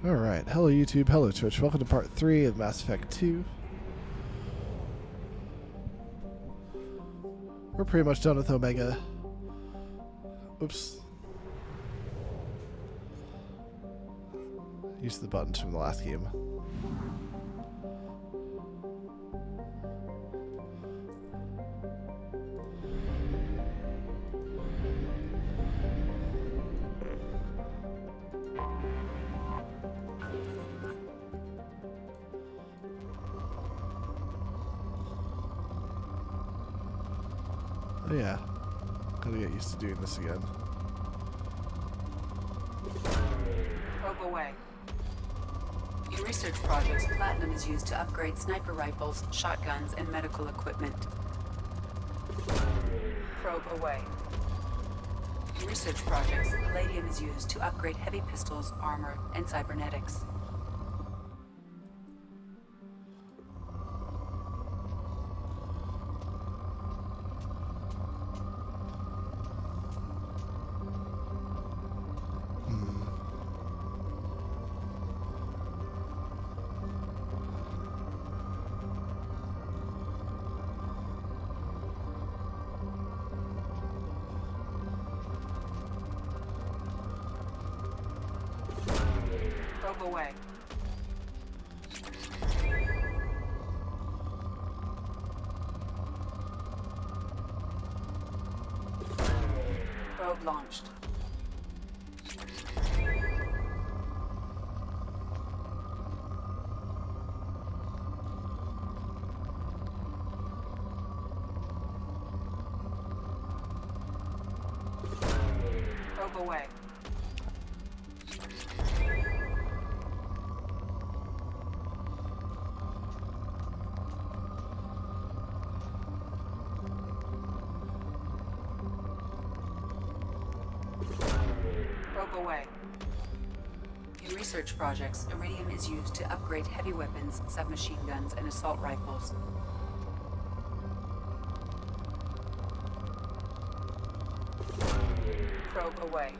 Alright, hello YouTube, hello Twitch, welcome to part 3 of Mass Effect 2. We're pretty much done with Omega. Oops. Use the buttons from the last game. Oh yeah, gotta get used to doing this again. Probe away. In research projects, platinum is used to upgrade sniper rifles, shotguns, and medical equipment. Probe away. In research projects, palladium is used to upgrade heavy pistols, armor, and cybernetics. Probe away. Probe launched. Probe away. Probe away. In research projects, iridium is used to upgrade heavy weapons, submachine guns, and assault rifles. Probe away.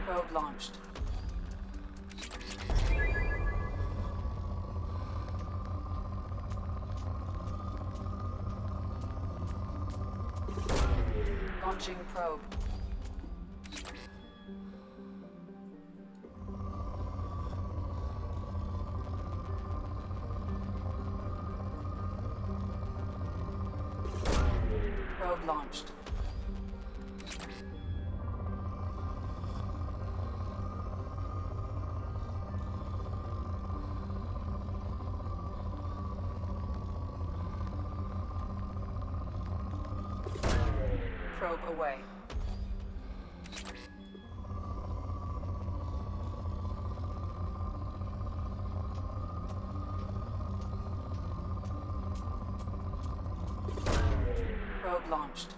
Probe launched. Launching probe. Probe launched. Probe away. Probe launched.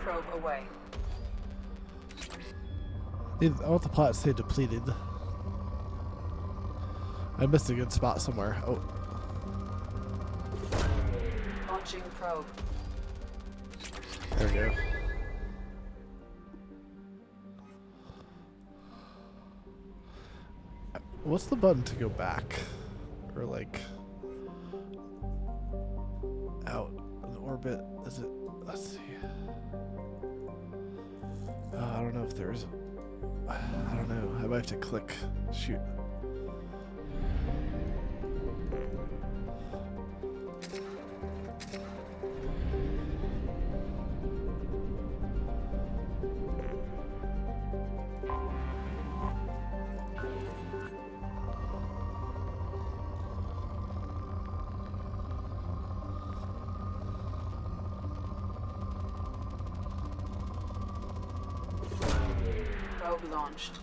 Probe away. I want the plot to stay depleted. I missed a good spot somewhere. Oh, Launching probe. there we go. What's the button to go back? Or like out in orbit? Is it? Let's see. I don't know if there's. I don't know. I might have to click. Shoot. Probe launched.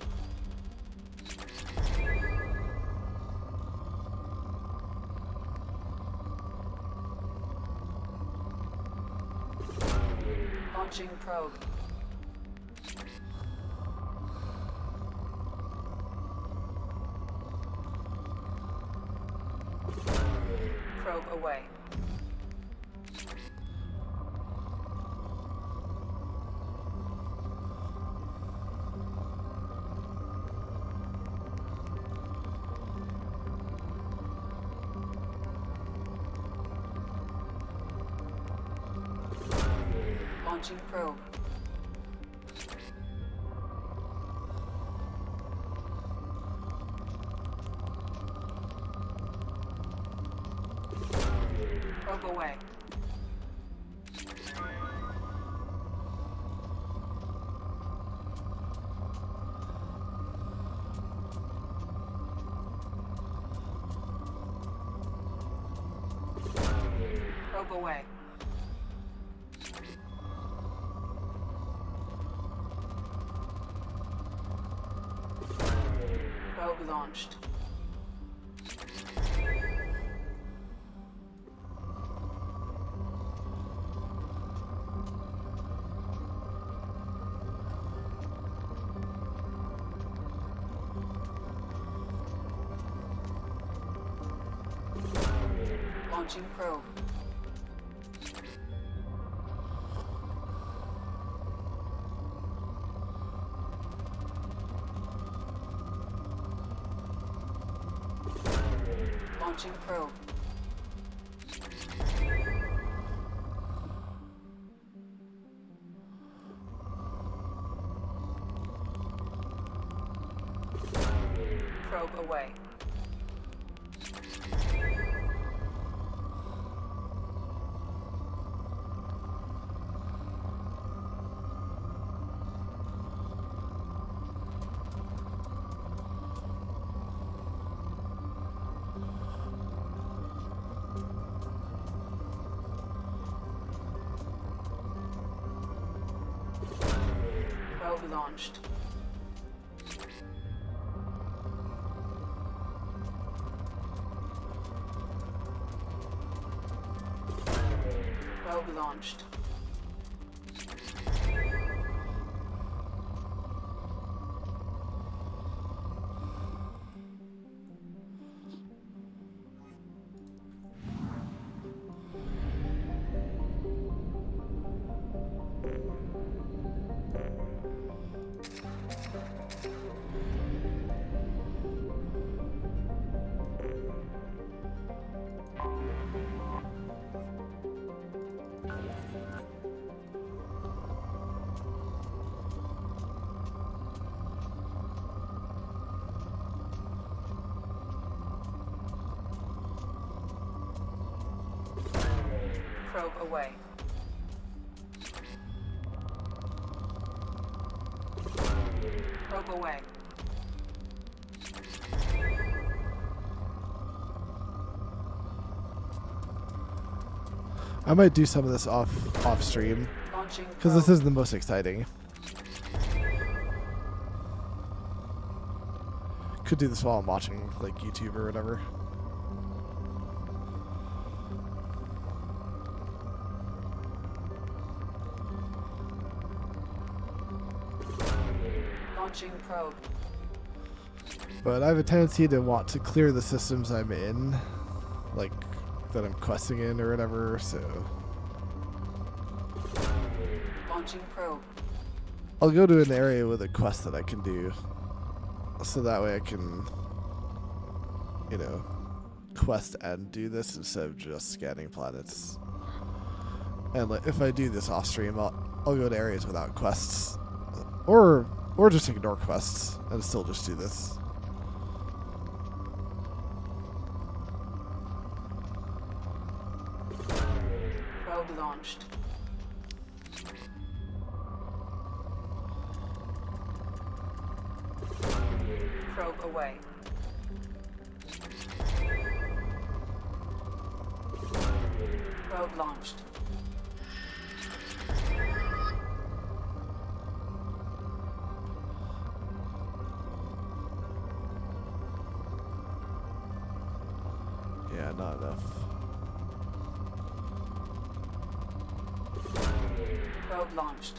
Launching probe. Probe away. Launching probe. Probe away. Probe away. Probe launched. Launching probe. Launching probe. Probe away. Probe launched. Probe launched. Probe away. Probe away. I might do some of this off stream Launching because this probe. is the most exciting. Could do this while I'm watching like YouTube or whatever. Launching probe. But I have a tendency to want to clear the systems I'm in, like that I'm questing in or whatever, so Launching probe. I'll go to an area with a quest that I can do, so that way I can, you know, quest and do this instead of just scanning planets. And like, if I do this off stream, I'll go to areas without quests, or just ignore quests and still just do this. Probe launched. Probe away. Probe launched. not enough. Probe launched.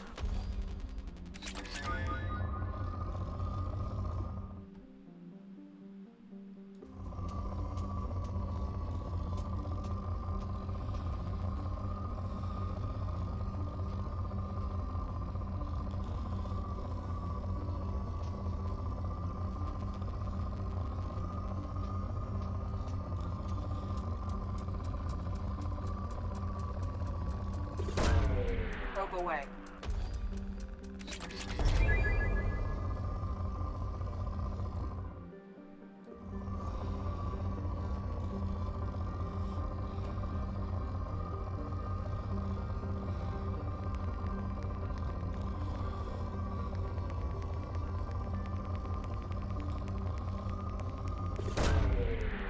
Probe away.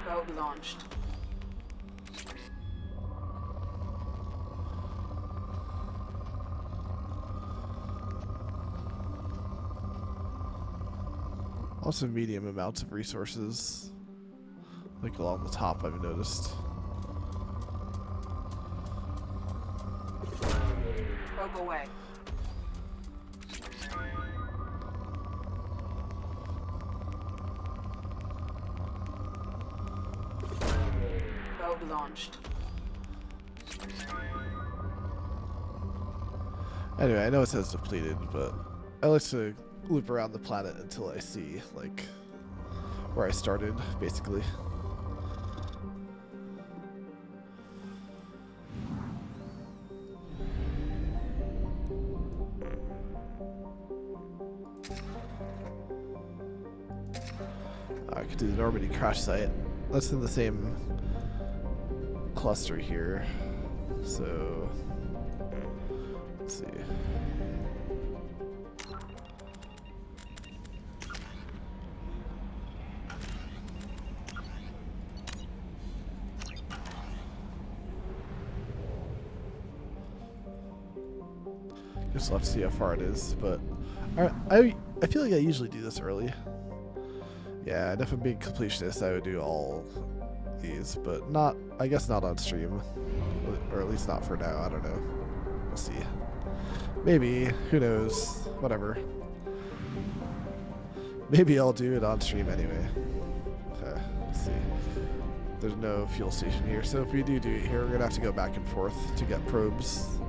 Probe launched. Also medium amounts of resources. Like along the top, I've noticed. Probe away. Probe launched. Anyway, I know it says depleted, but I like to loop around the planet until I see, like, where I started, basically. I could do the Normandy crash site. That's in the same cluster here. So, let's see. Just left to see how far it is, but I feel like I usually do this early. Yeah, and if I'm being completionist, I would do all these, but not, I guess not on stream, or at least not for now. I don't know. We'll see. Maybe, who knows? Whatever. Maybe I'll do it on stream anyway. Okay, let's see. There's no fuel station here, so if we do it here, we're gonna have to go back and forth to get probes.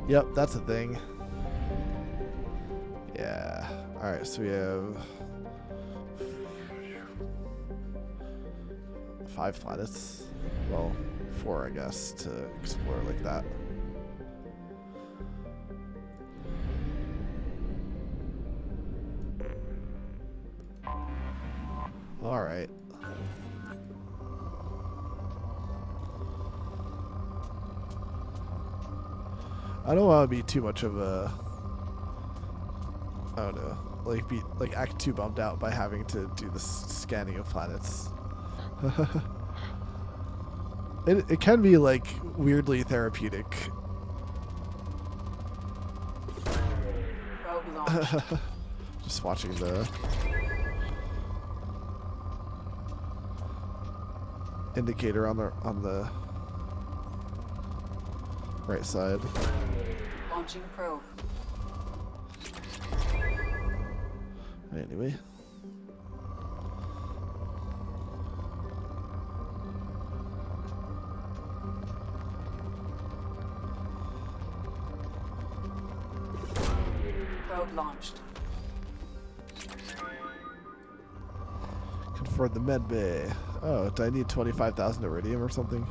Yep, that's a thing. Yeah. Alright, so we have 5 planets. Well, 4, I guess, to explore like that. Alright. I don't want to be too much of a, I don't know, like be like act too bummed out by having to do this scanning of planets. It can be like weirdly therapeutic. Just watching the indicator on the right side. Launching probe. Anyway. Probe launched. Confirm the med bay. Oh, do I need 25,000 iridium or something?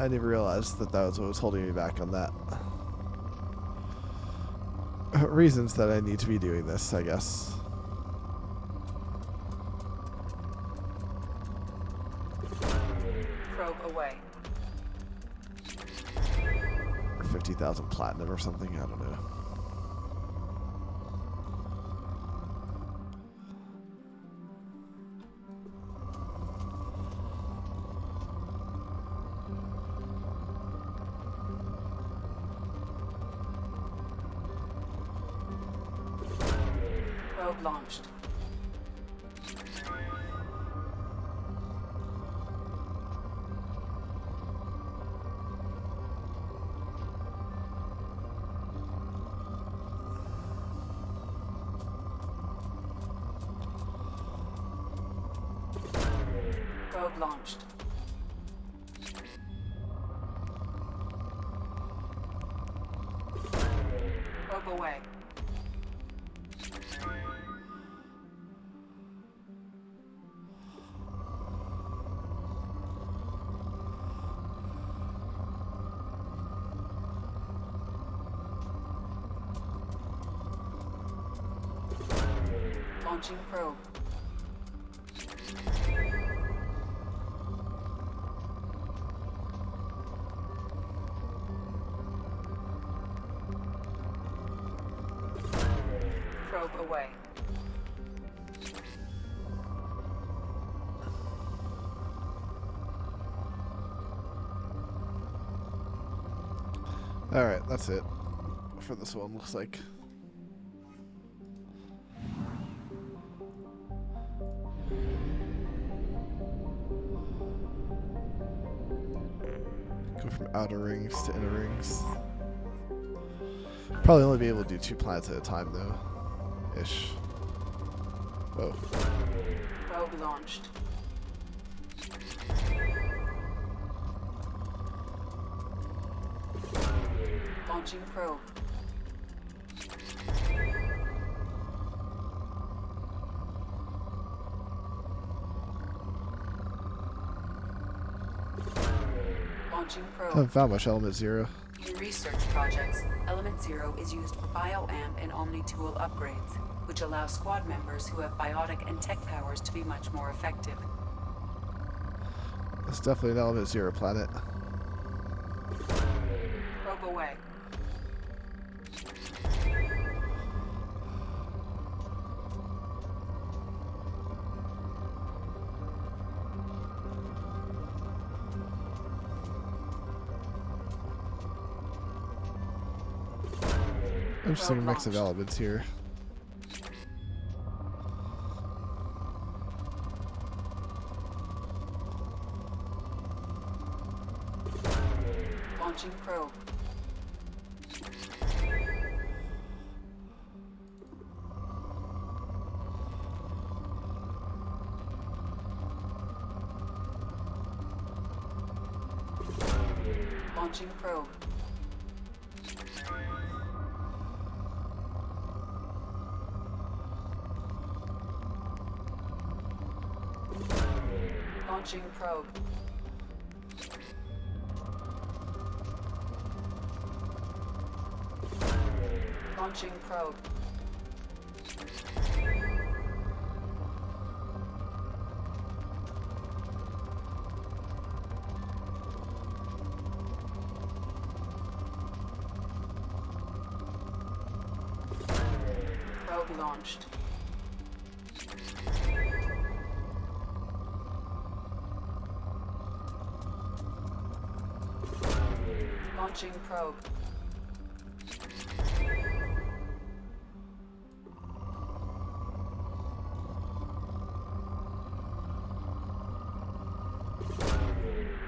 I didn't realize that was what was holding me back on that. Reasons that I need to be doing this, I guess. Probe away. Or 50,000 platinum or something, I don't know. Probe launched. Probe launched. Probe away. Launching probe. Probe away. Alright, that's it for this one, looks like. Go from outer rings to inner rings. Probably only be able to do 2 planets at a time, though. Ish. Whoa. Probe launched. Launching probe. Launching I probe. haven't found much element 0. In research projects, Element 0 is used for bioamp and omni-tool upgrades, which allow squad members who have biotic and tech powers to be much more effective. It's definitely an element 0 planet. Probe away. Interesting mix of elements here. Launching probe. Launching probe. Launching probe. Launching probe. Probe launched. Launching probe.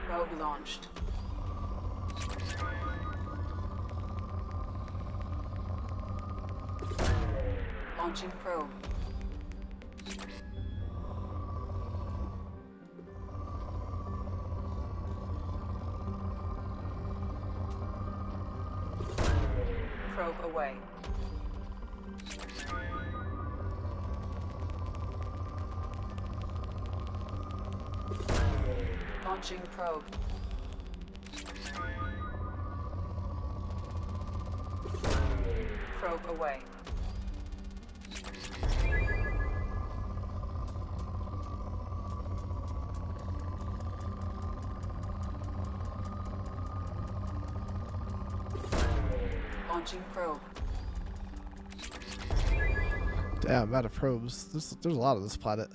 Probe launched. Launching probe. Probe away. Launching probe. Probe away. Launching probe. Damn, I'm out of probes. There's a lot of this planet.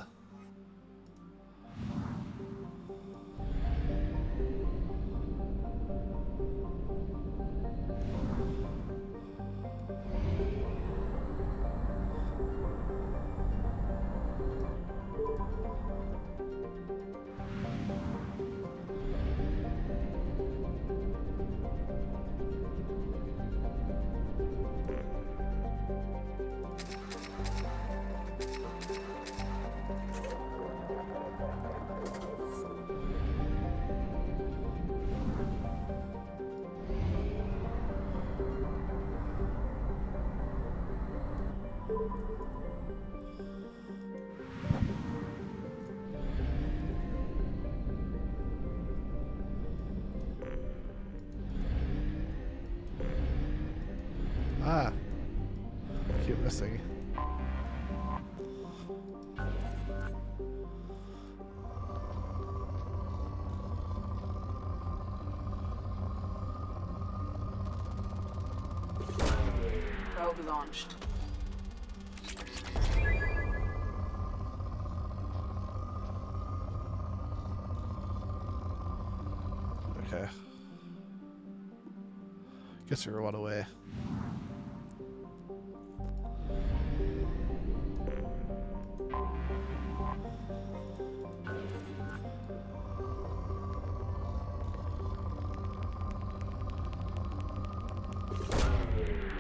missing. Probe launched. Okay. Guess we were one away.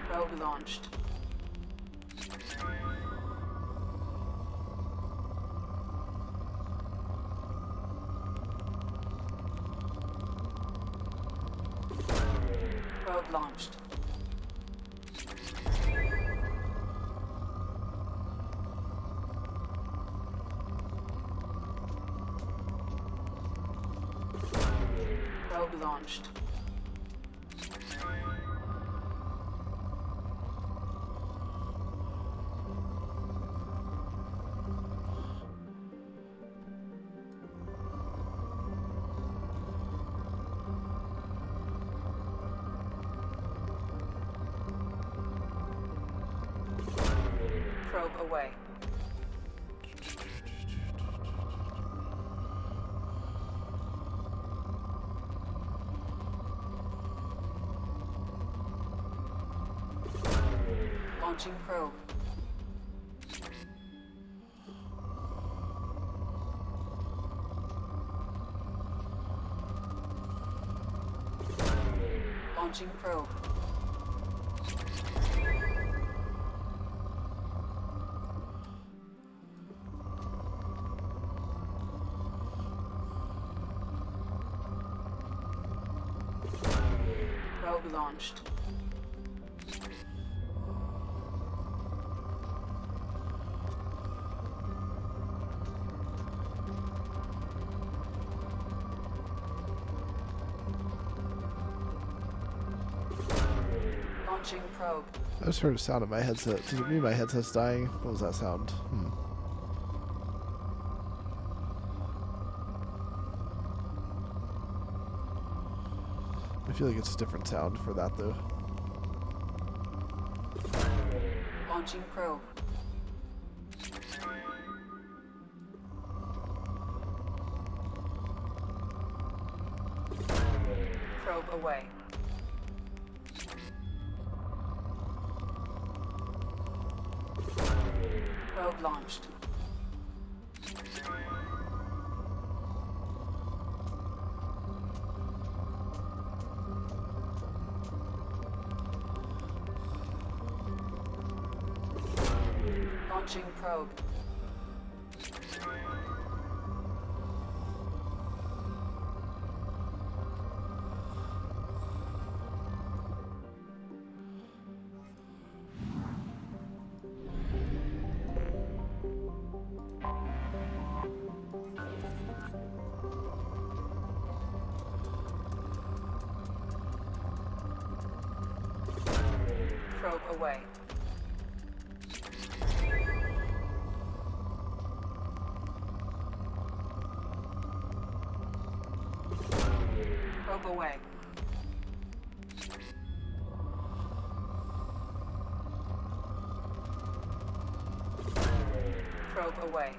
Probe launched. Probe launched. Probe launched. Probe away. Launching probe. Launching probe. Probe launched. Launching probe. I just heard a sound in my headset. Does it mean my headset's dying? What was that sound? I feel like it's a different sound for that though. Launching probe. Probe away. Probe launched. Launching probe. Probe away. Probe away. Probe away.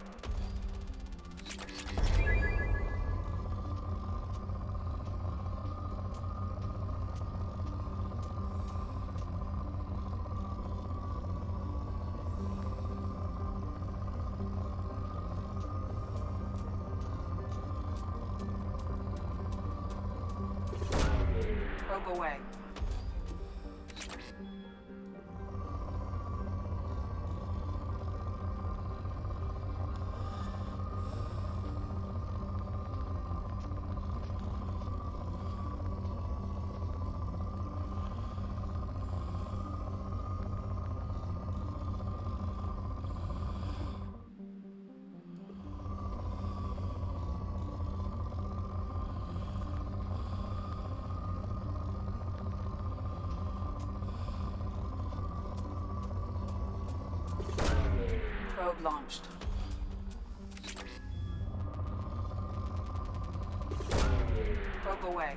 Probe away. launched. Probe away.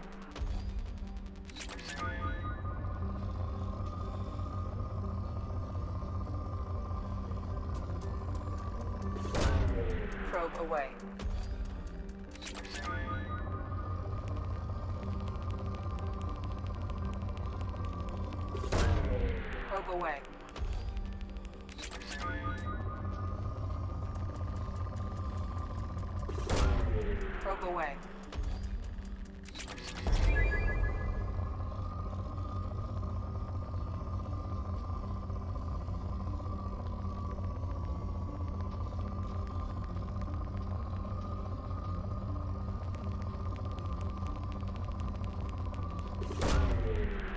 Probe away. Probe away. Probe away.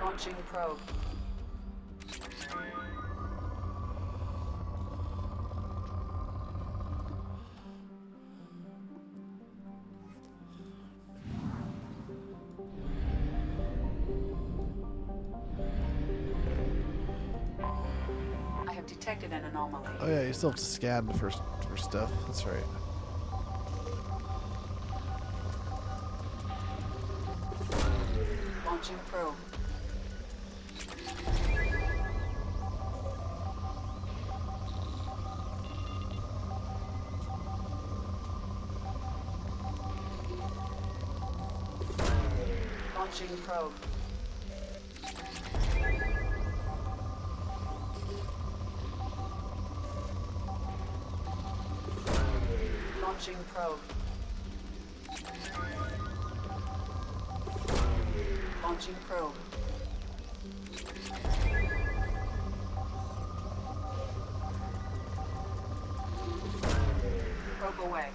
Launching probe. I have detected an anomaly. Oh yeah, you still have to scan for stuff. That's right. Launching probe. Launching probe. Launching probe. Launching probe. Probe away.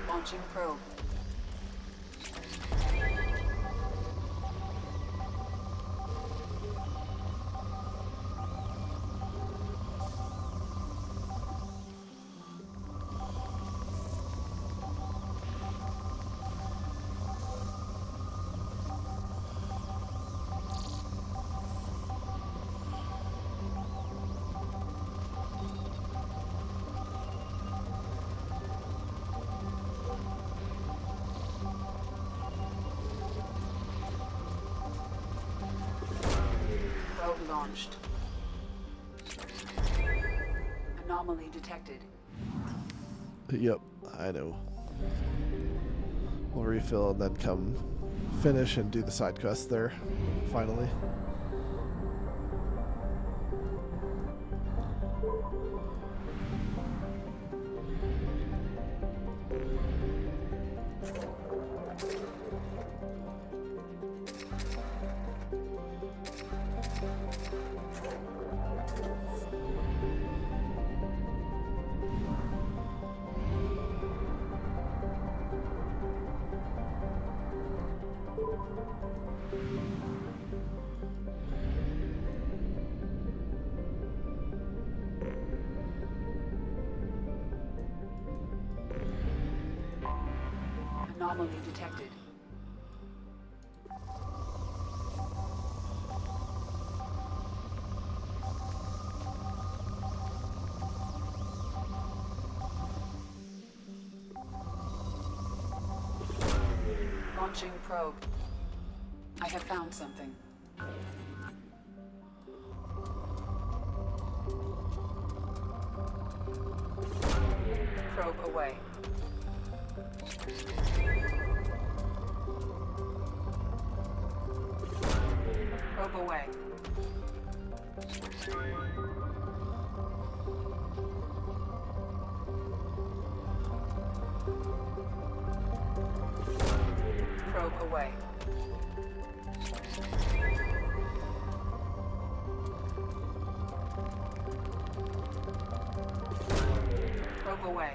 Launching probe. Probe launched. Anomaly detected. Yep, I know. We'll refill and then come finish and do the side quest there, finally. Anomaly detected. Launching probe. I have found something. Probe away. Probe away. Probe away. Probe away.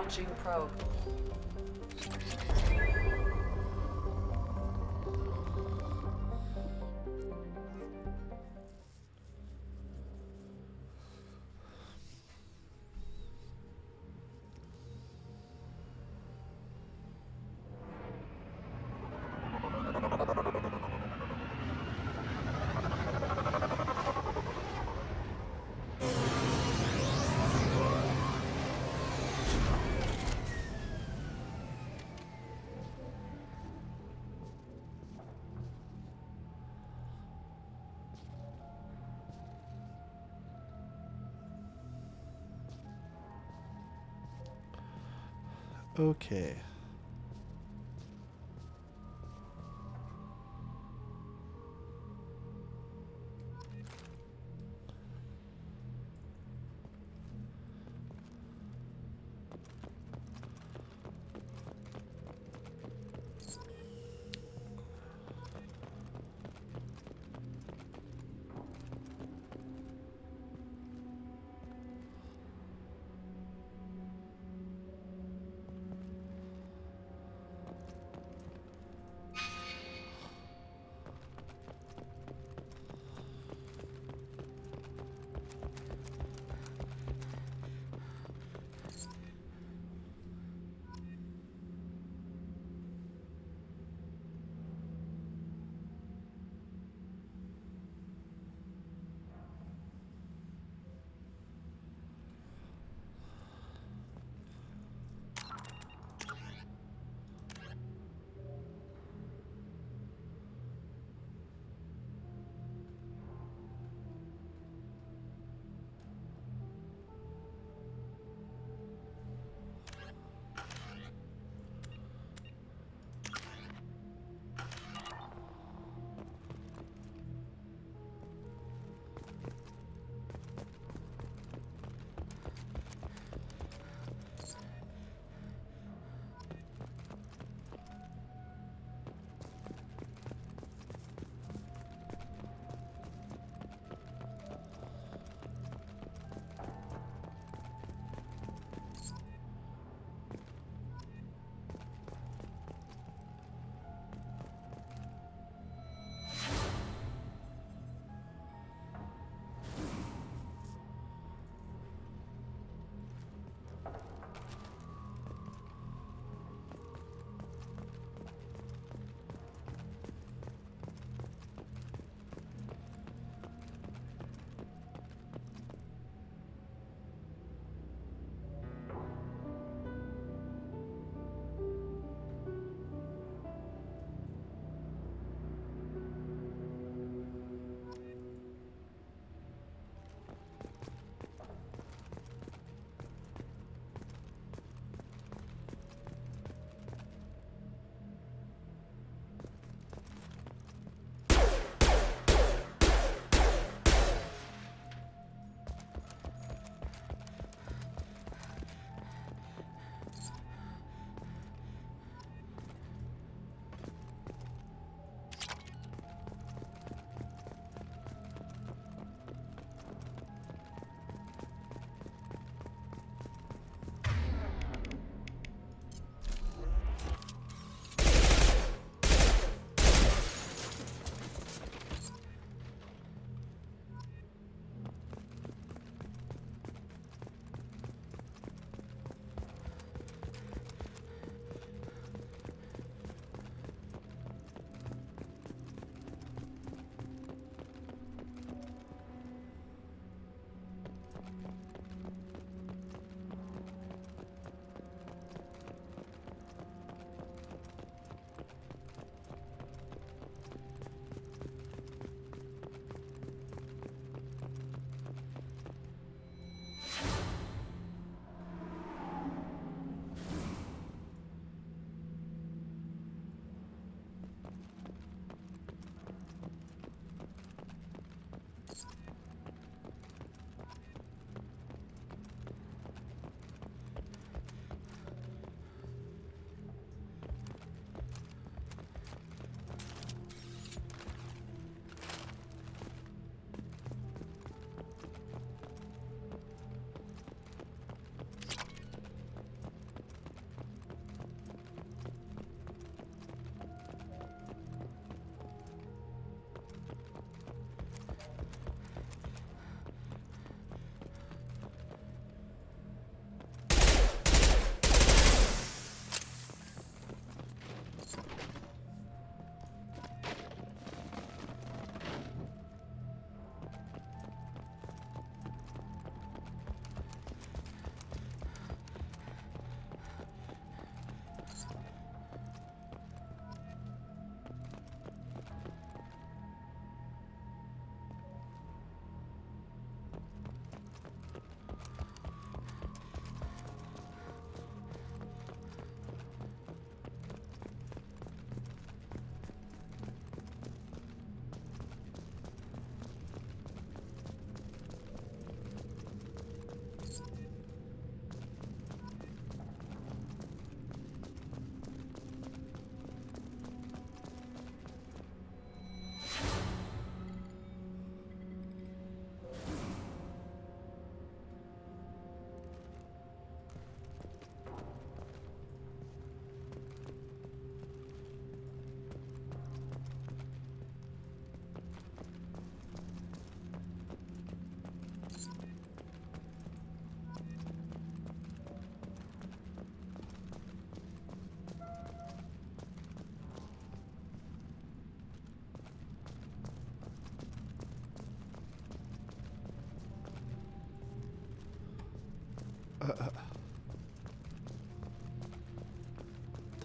Launching probe. Okay.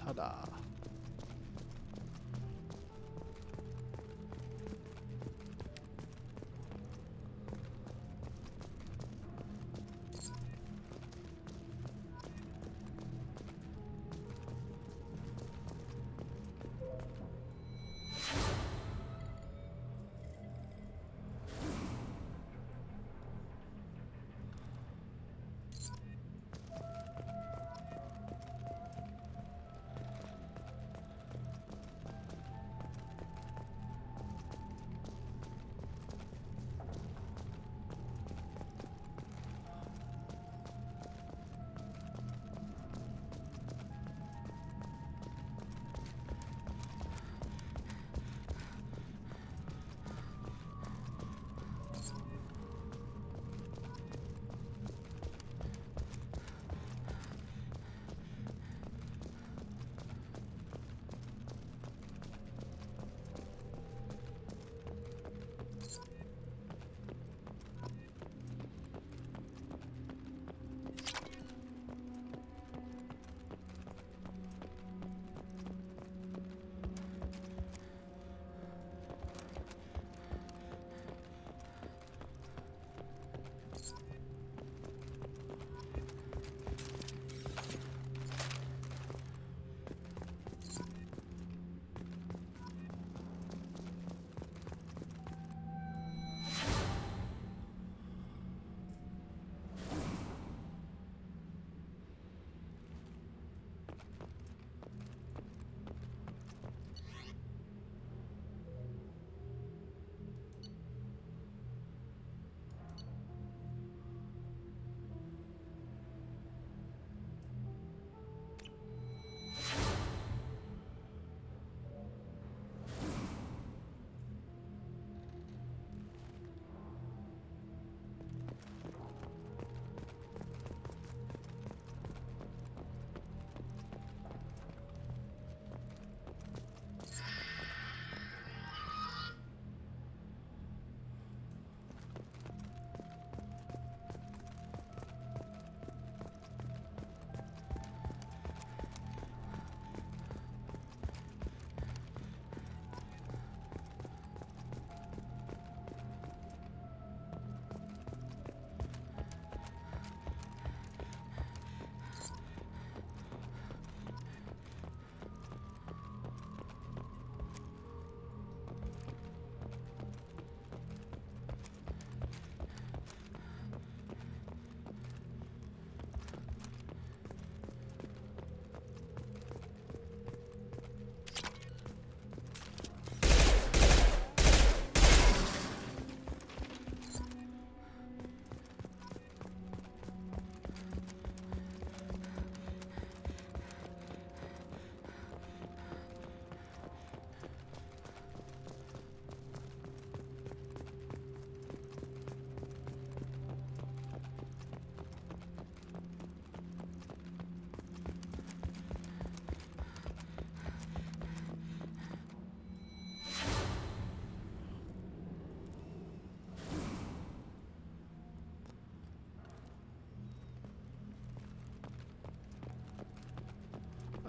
Ta-da.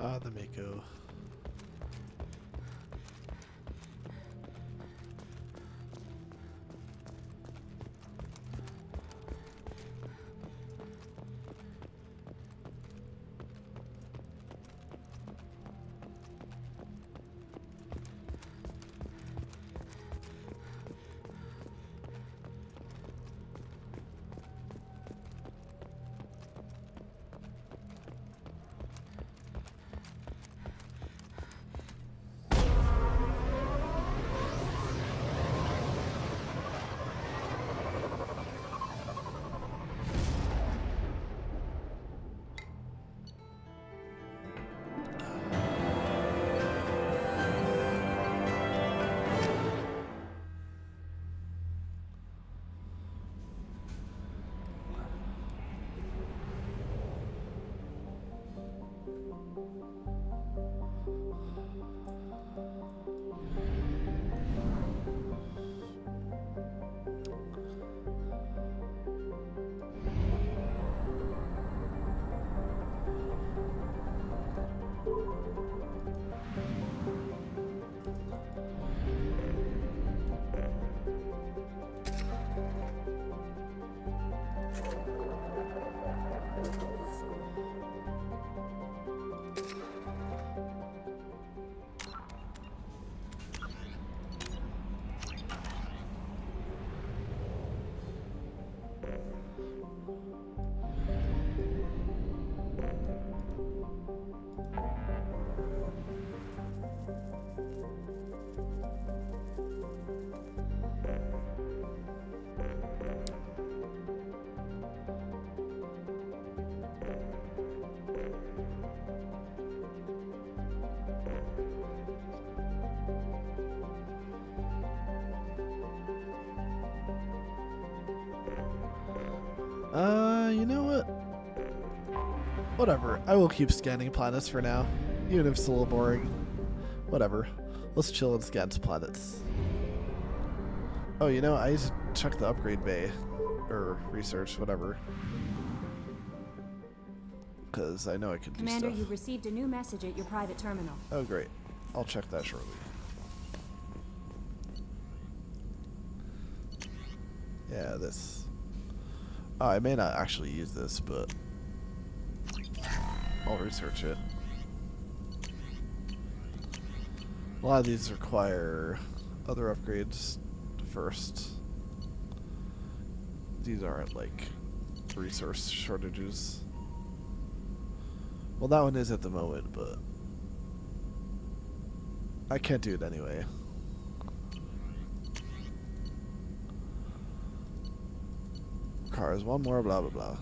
Ah, the Mako. You know what? Whatever. I will keep scanning planets for now, even if it's a little boring. Whatever. Let's chill and scan some planets. Oh, you know, I need to check the upgrade bay. Or research, whatever. Because I know I can do Commander, stuff. you've received a new message at your private terminal. Oh, great. I'll check that shortly. Yeah, this. Oh, I may not actually use this, but I'll research it. A lot of these require other upgrades first. These aren't like resource shortages. Well, that one is at the moment, but I can't do it anyway. Cars, one more, blah, blah, blah.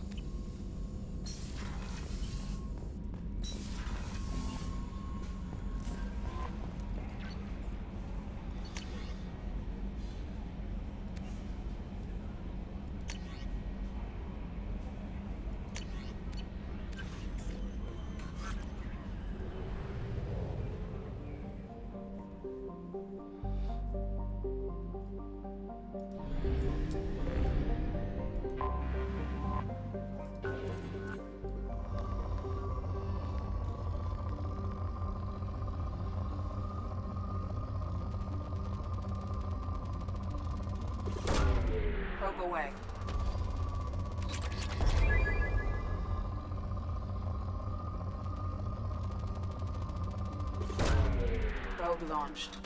Probe away. Probe launched.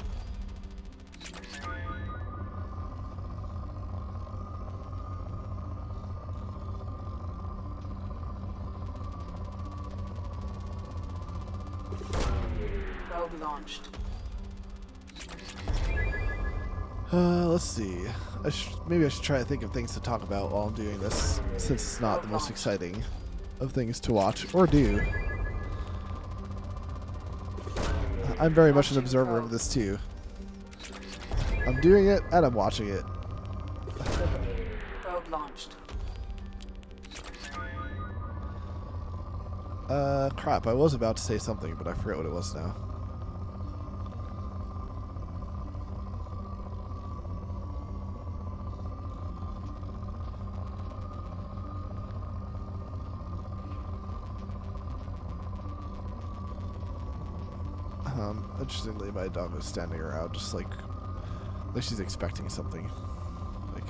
Probe launched. Let's see. Maybe I should try to think of things to talk about while I'm doing this, since it's not the most exciting of things to watch or do. I'm very much an observer of this too. I'm doing it and I'm watching it. Probe launched. Crap, I was about to say something, but I forget what it was now. Interestingly, my dog was standing around just like she's expecting something. Like,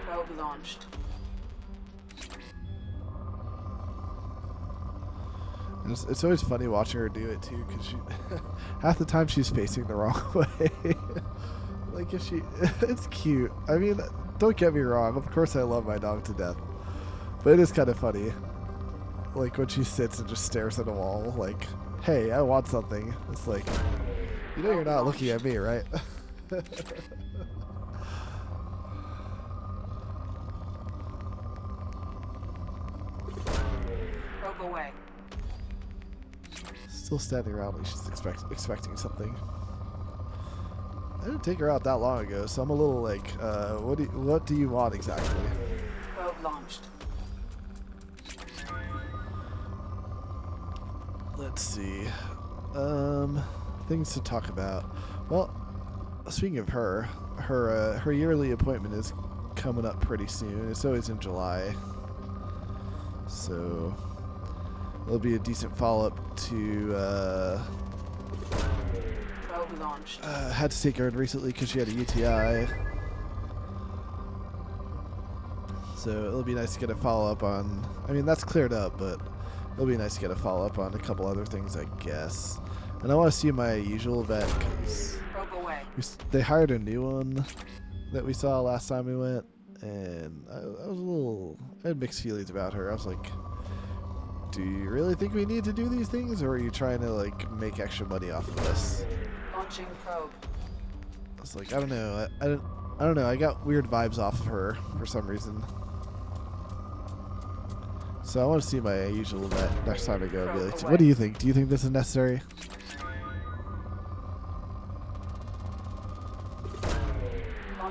Probe launched. It's always funny watching her do it too, because she half the time she's facing the wrong way. Like if she, it's cute. I mean, don't get me wrong. Of course, I love my dog to death, but it is kind of funny. Like when she sits and just stares at a wall, like, "Hey, I want something." It's like, you know, you're not looking at me, right? Probe away. Still standing around like she's expecting something. I didn't take her out that long ago, so I'm a little like, what do you want exactly? Probe launched. Let's see. Things to talk about. Well, speaking of her yearly appointment is coming up pretty soon. It's always in July, so it'll be a decent follow-up to. Probe launched. Had to take her in recently because she had a UTI. So it'll be nice to get a follow-up on. I mean, that's cleared up, but it'll be nice to get a follow-up on a couple other things, I guess. And I want to see my usual vet because they hired a new one that we saw last time we went, and I had mixed feelings about her. I was like, do you really think we need to do these things, or are you trying to like make extra money off of us? Launching probe. I was like, I don't know. I don't know. I got weird vibes off of her for some reason. So I want to see my usual vet next time I go and be like, what do you think? Do you think this is necessary?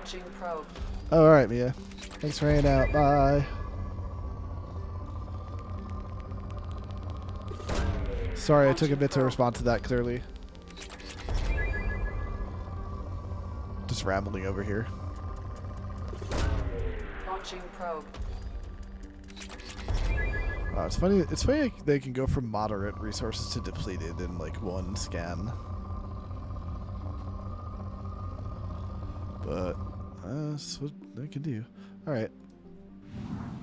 Launching probe. Oh, alright, Mia. Thanks for hanging out. Bye. Sorry, I took a bit to respond to that clearly. Just rambling over here. Launching probe. It's funny. It's funny like, they can go from moderate resources to depleted in like one scan. But that's what they can do. All right,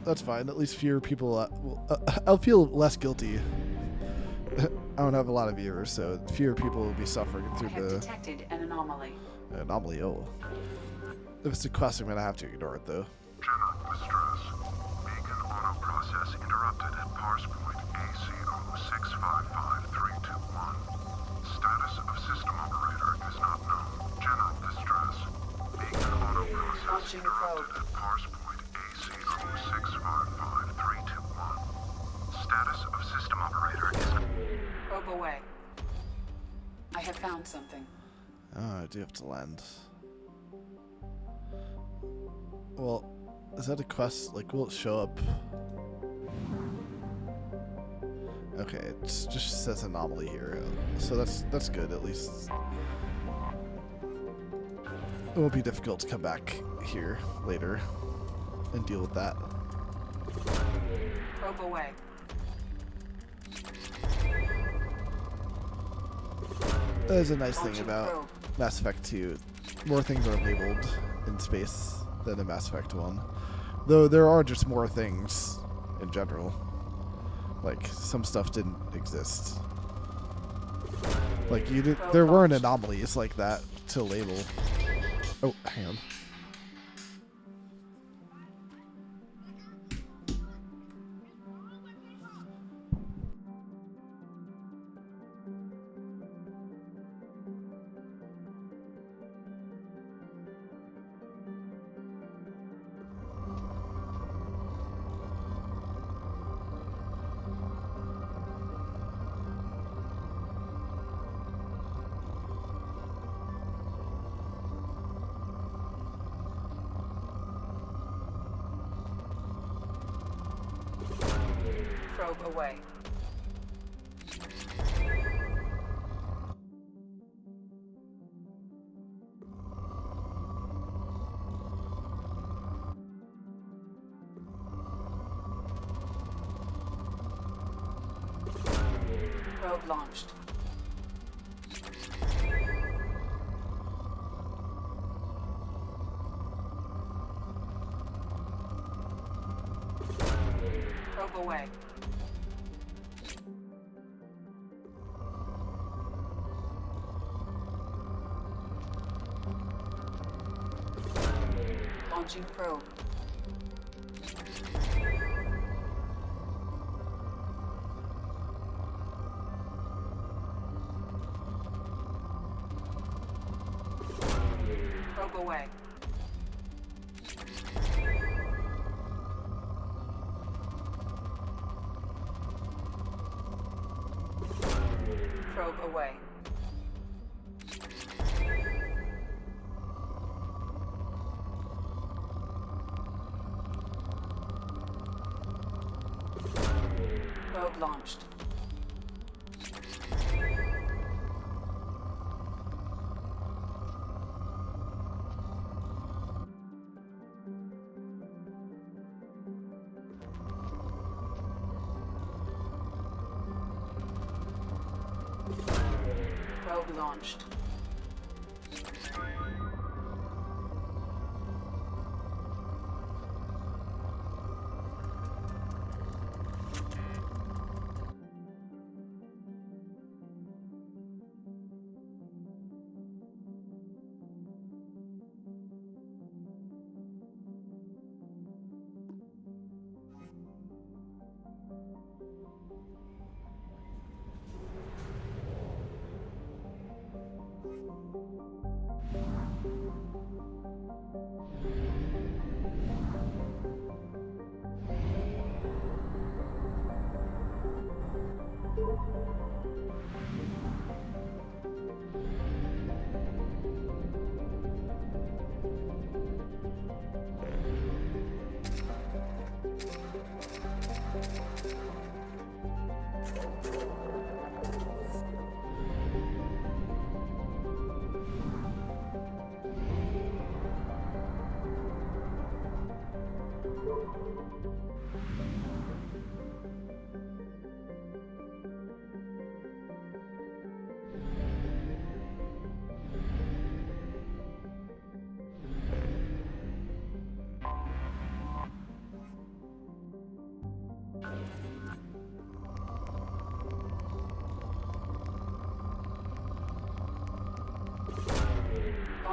that's fine. At least fewer people. I'll feel less guilty. I don't have a lot of viewers, so fewer people will be suffering I through have the detected an anomaly. anomaly. Oh, if it's a quest, I'm gonna have to ignore it though. General distress. Beacon auto process interrupted at parse point ACO655321. Status of system operator is not known. General distress. Beacon auto process Launching interrupted probe. at parse point ACO655321. Status of system operator is... Probe away. I have found something. Oh, I do have to land. Well, is that a quest? Like, will it show up? Okay, it just says anomaly here, so that's good. At least it won't be difficult to come back here later and deal with that. Probe away. That is a nice thing Launching about probe. Mass Effect 2. More things are labeled in space than in Mass Effect 1. Though there are just more things in general. Like, some stuff didn't exist. Like, there weren't anomalies like that to label. Oh, hang on. Probe away. Probe launched. Probe away. Launching probe. Probe away. Probe away. Probe launched. Probe launched.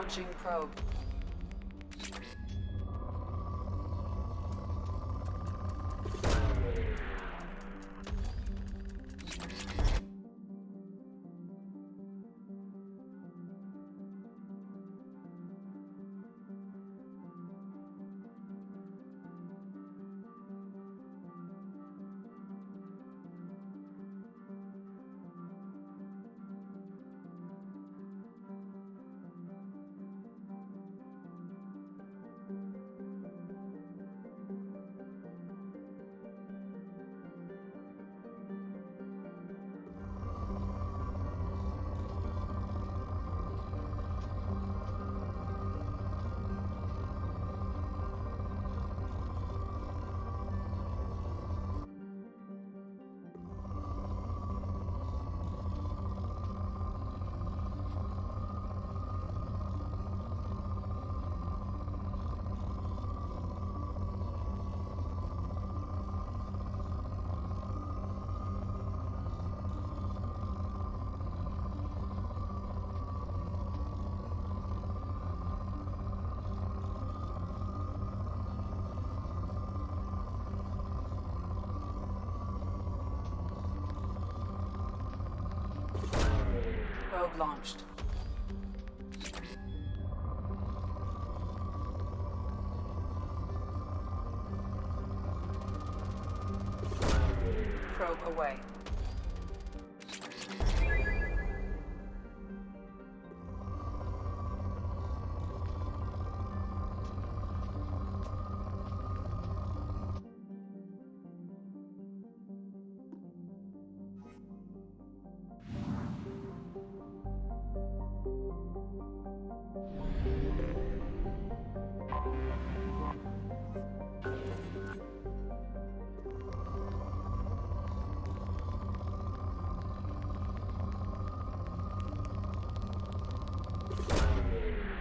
Launching probe. Probe launched. Probe away.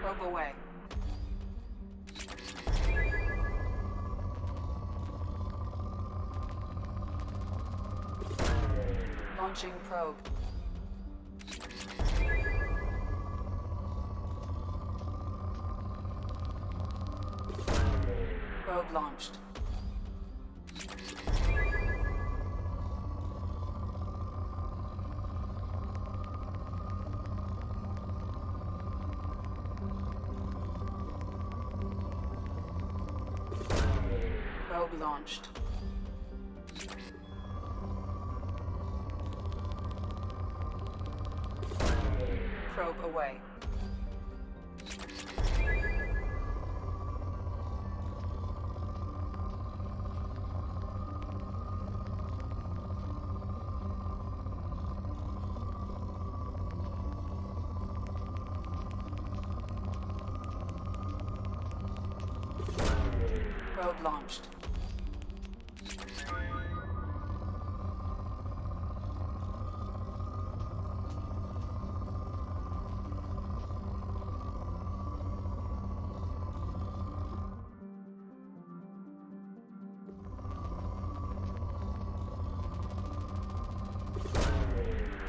Probe away. Launching probe. Probe launched. Probe launched. Probe away. Probe launched.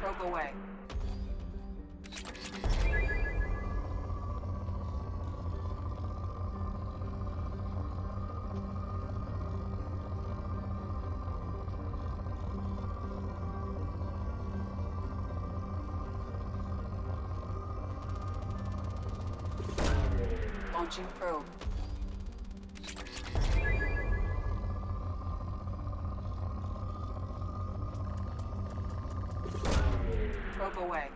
Probe away. Launching probe. Probe away.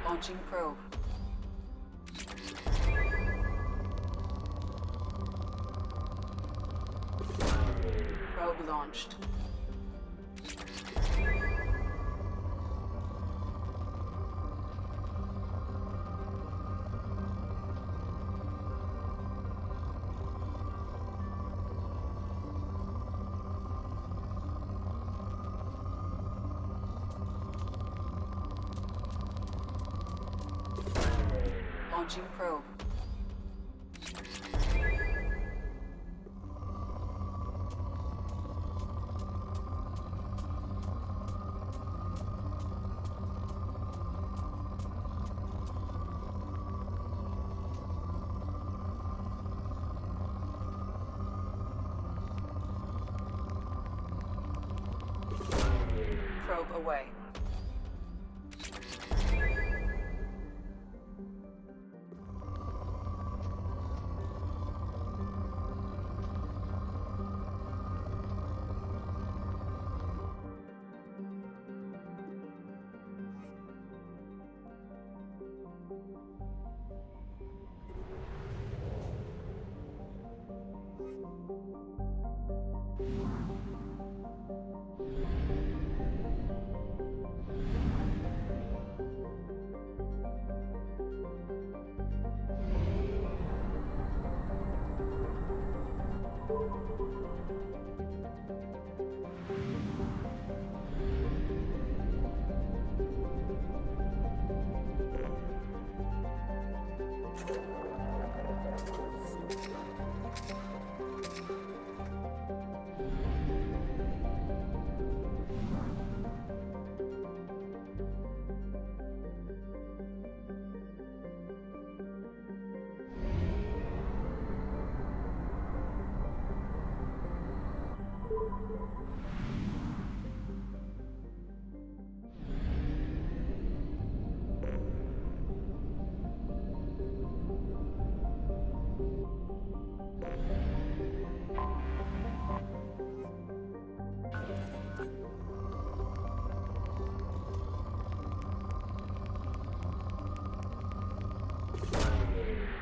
Launching probe. Probe launched. Launching probe. Probe away.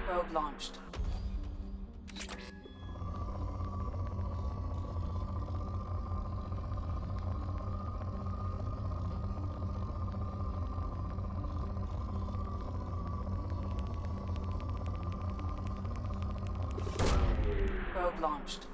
Probe launched. Probe launched.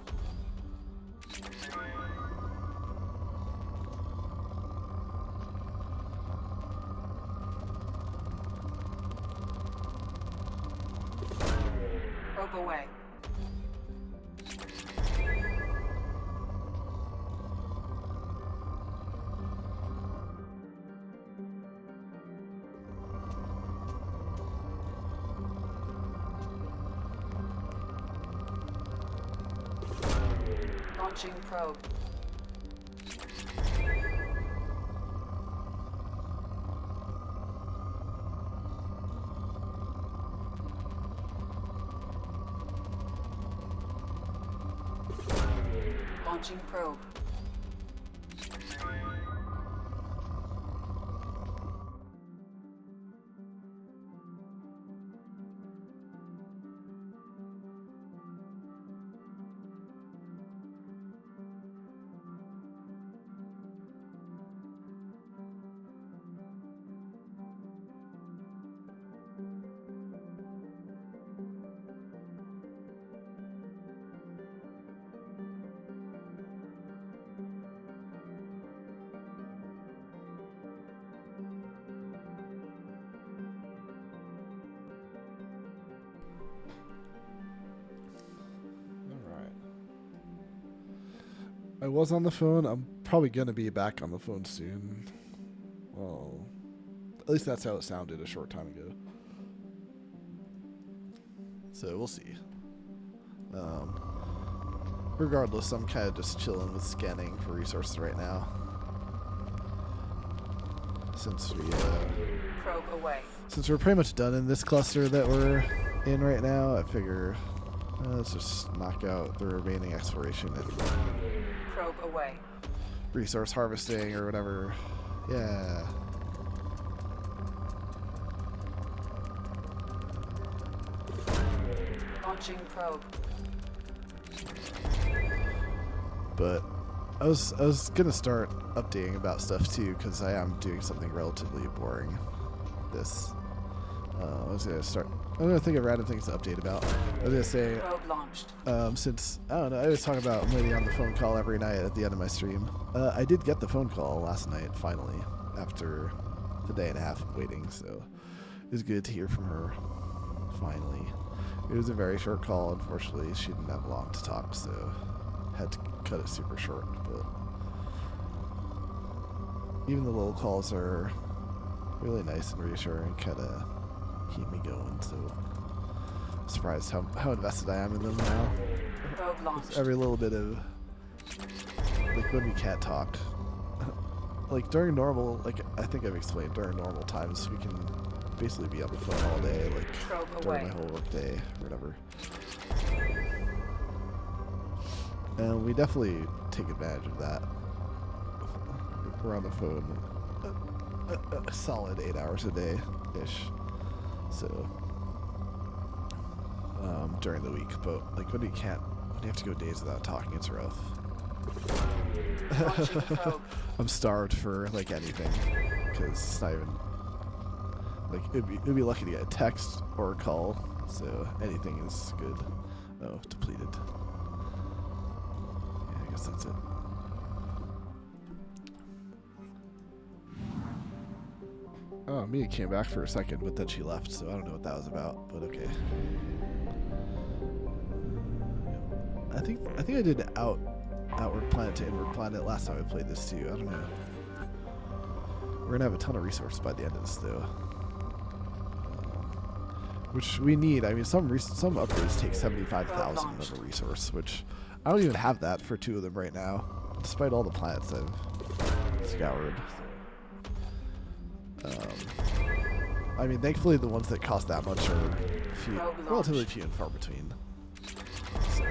Probe away. Launching probe. Launching probe. I was on the phone. I'm probably going to be back on the phone soon. Well, at least that's how it sounded a short time ago. So we'll see. Regardless, I'm kind of just chilling with scanning for resources right now. Since Probe away. Since we're pretty much done in this cluster that we're in right now, I figure let's just knock out the remaining exploration and Probe away. resource harvesting or whatever. Yeah. Launching probe. But I was gonna start updating about stuff too, because I am doing something relatively boring. I'm gonna think of random things to update about. I was gonna say, Probe launched. since I don't know, I was talking about I'm waiting on the phone call every night at the end of my stream. I did get the phone call last night finally, after the day and a half of waiting. So it was good to hear from her. finally. It was a very short call. Unfortunately, she didn't have long to talk, so had to cut it super short. But even the little calls are really nice and reassuring, kind of keep me going. So I'm surprised how invested I am in them now. Probe launched. Every little bit of, like, when we can't talk. Like during normal, like I think I've explained, during normal times we can basically be on the phone all day, like Probe during away. my whole work day or whatever. And we definitely take advantage of that. We're on the phone a solid 8 hours a day-ish. So during the week, but like when you have to go days without talking, it's rough. Launching probe. I'm starved for like anything, because it's not even like it'd be lucky to get a text or a call, so anything is good. Oh, depleted. Yeah, I guess that's it. Oh, Mia came back for a second, but then she left, so I don't know what that was about, but okay. I think I did outward planet to inward planet last time I played this too. I don't know. We're gonna have a ton of resources by the end of this though, which we need. I mean, some upgrades take 75,000 of a resource, which I don't even have that for 2 of them right now, despite all the planets I've scoured. I mean, thankfully the ones that cost that much are relatively few and far between. So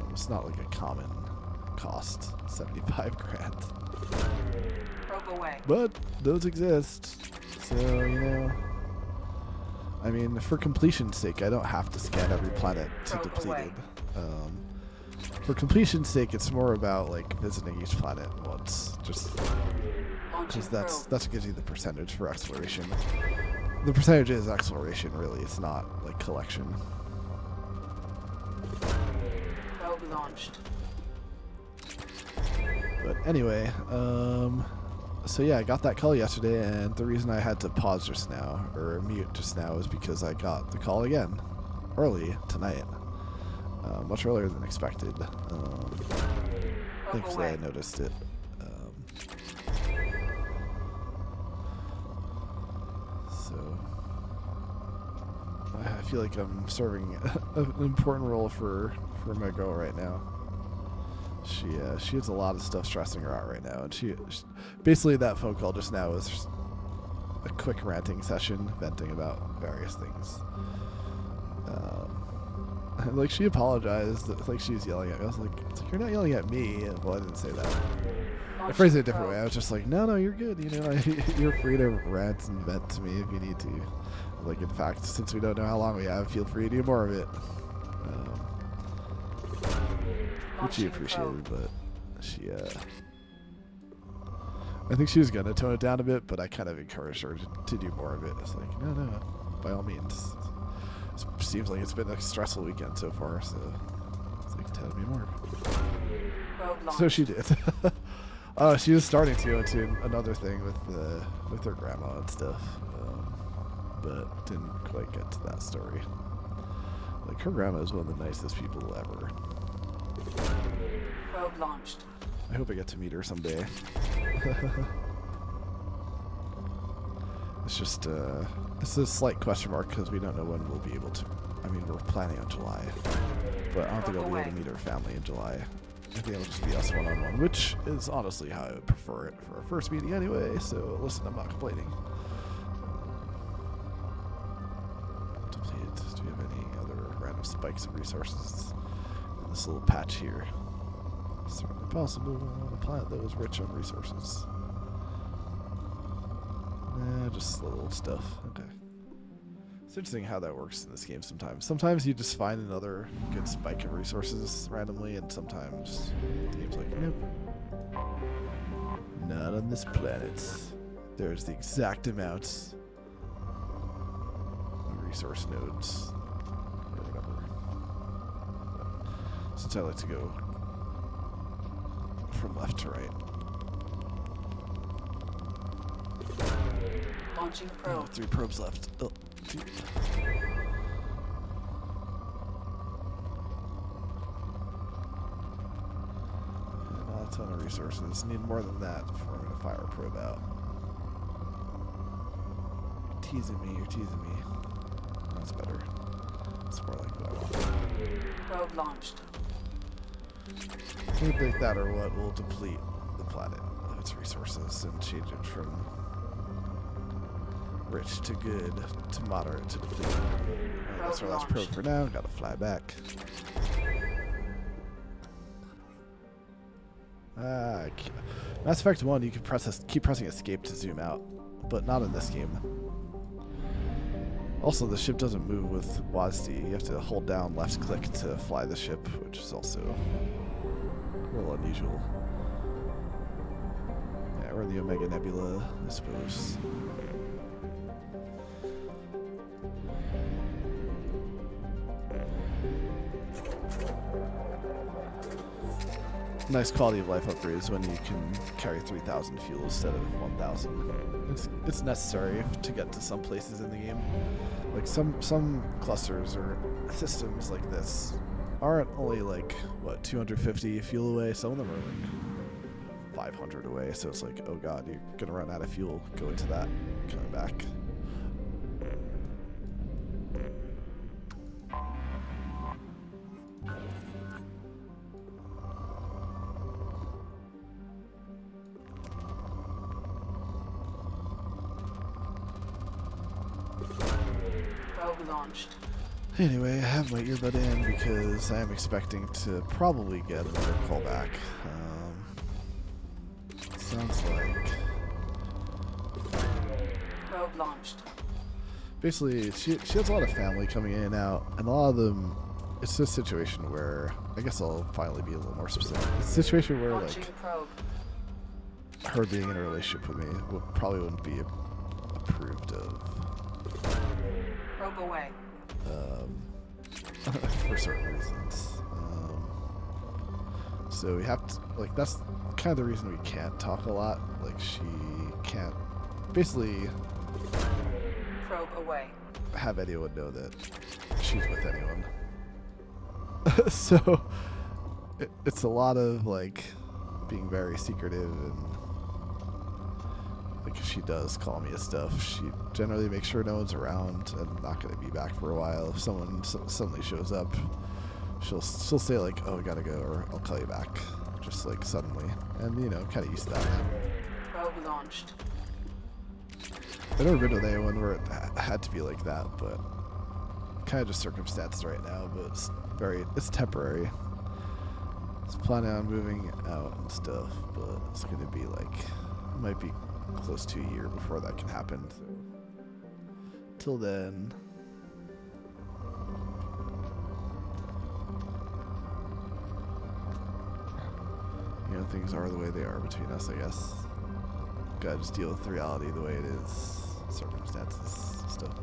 it's not like a common cost, 75 grand. Probe away. But those exist, so you know. I mean, for completion's sake, I don't have to scan every planet to Probe depleted. For completion's sake, it's more about like visiting each planet once, just because that's what gives you the percentage for exploration. The percentage is exploration, really. It's not like collection. Probe launched. But anyway, so yeah, I got that call yesterday, and the reason I had to pause just now, or mute just now, is because I got the call again, early tonight, much earlier than expected. Thankfully I noticed it. So I feel like I'm serving an important role for my girl right now. She has a lot of stuff stressing her out right now, and she basically, that phone call just now was just a quick ranting session, venting about various things. Like, she apologized, like she was yelling at me. I was like, you're not yelling at me. Well, I didn't say that. I phrased it a different way. I was just like, no, you're good. You know, you're free to rant and vent to me if you need to. Like, in fact, since we don't know how long we have, feel free to do more of it. Which she appreciated, but she, I think she was gonna tone it down a bit, but I kind of encouraged her to do more of it. It's like, no, by all means. It seems like it's been a stressful weekend so far, so it's like, tell me more. So she did. She was starting to go into another thing with her grandma and stuff, but didn't quite get to that story. Like, her grandma is one of the nicest people ever. Probe launched. I hope I get to meet her someday. It's just, it's a slight question mark because we don't know when we'll be able to. I mean, we're planning on July, but I don't think I'll be able to meet her family in July. I think it'll just be us one-on-one, which is honestly how I would prefer it for our first meeting anyway, so listen, I'm not complaining. Depleted. Do we have any other random spikes of resources in this little patch here? Certainly possible on a planet that was rich on resources. Nah, just little stuff. Okay. It's interesting how that works in this game sometimes. Sometimes you just find another good spike of resources randomly, and sometimes the game's like, nope. Not on this planet. There's the exact amount of resource nodes, or whatever. Since I like to go from left to right. Launching probe. 3 probes left. Oh, 2. Ton of resources. Need more than that before I'm gonna fire a probe out. Teasing me, you're teasing me. That's better. That's more like what I want. Probe launched. Things like that are what will deplete the planet of its resources and change it from rich to good to moderate to depleted. Alright, that's our last probe for now. Gotta fly back. Mass Effect 1, you can keep pressing escape to zoom out, but not in this game. Also, the ship doesn't move with WASD. You have to hold down left click to fly the ship, which is also a little unusual. Yeah, we're in the Omega Nebula, I suppose. Nice quality of life upgrades when you can carry 3,000 fuel instead of 1,000. It's necessary to get to some places in the game. Like some clusters or systems like this aren't only like what 250 fuel away. Some of them are like 500 away. So it's like, oh god, you're gonna run out of fuel going to that, coming back. Launched. Anyway, I have my earbud in because I am expecting to probably get another callback. Sounds like... Probe launched. Basically, she has a lot of family coming in and out, and a lot of them, it's a situation where, I guess I'll finally be a little more specific. It's a situation where, Launching like, probe. her being in a relationship with me probably wouldn't be approved of. Probe away. For certain reasons. So we have to, like, that's kind of the reason we can't talk a lot. Like, she can't basically Probe away. have anyone know that she's with anyone. So it's a lot of, like, being very secretive, and like, if she does call me and stuff, she generally makes sure no one's around and not going to be back for a while. If someone suddenly shows up, she'll say like, oh, I gotta go, or I'll call you back, just like suddenly. And you know, kind of used to that now. Probe launched. I've never been with anyone where it had to be like that, but kind of just circumstances right now. But it's temporary. It's planning on moving out and stuff, but it's going to be like, it might be close to a year before that can happen. So till then, you know, things are the way they are between us, I guess. Gotta just deal with reality the way it is. Circumstances, stuff.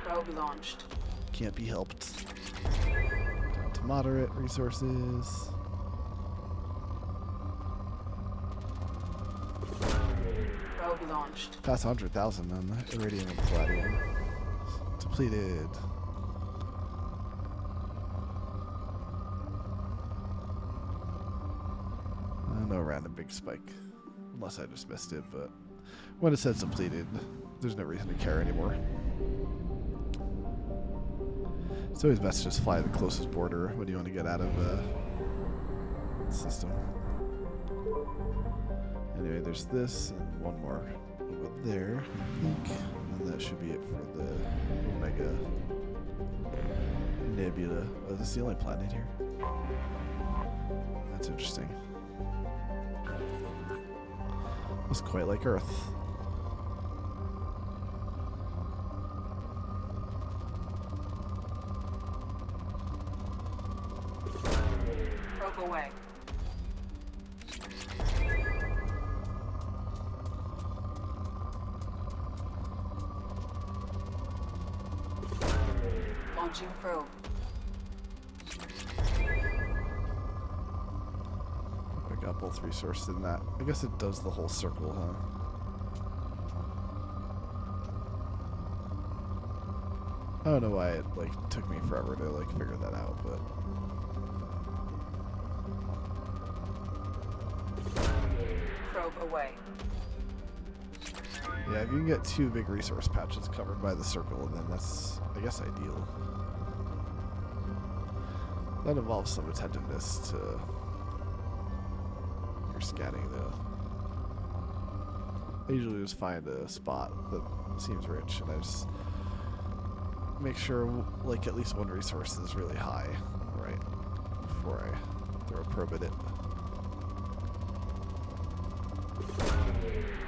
Probe launched. Can't be helped. Down to moderate resources. Probe launched. Past 100,000 on iridium and palladium. Depleted. No random big spike. Unless I just missed it, but when it says depleted, there's no reason to care anymore. It's always best to just fly the closest border when you want to get out of the system. Anyway, there's this and one more over there, I think. And that should be it for the Omega Nebula. Oh, this is the only planet here. That's interesting. Looks quite like Earth. Probe away. Launching probe. I got both resources in that. I guess it does the whole circle, huh? I don't know why it like took me forever to like figure that out, but Probe away. Yeah, if you can get 2 big resource patches covered by the circle, then that's, I guess, ideal. That involves some attentiveness to your scanning, though. I usually just find a spot that seems rich, and I just make sure, like, at least one resource is really high, right, before I throw a probe at it.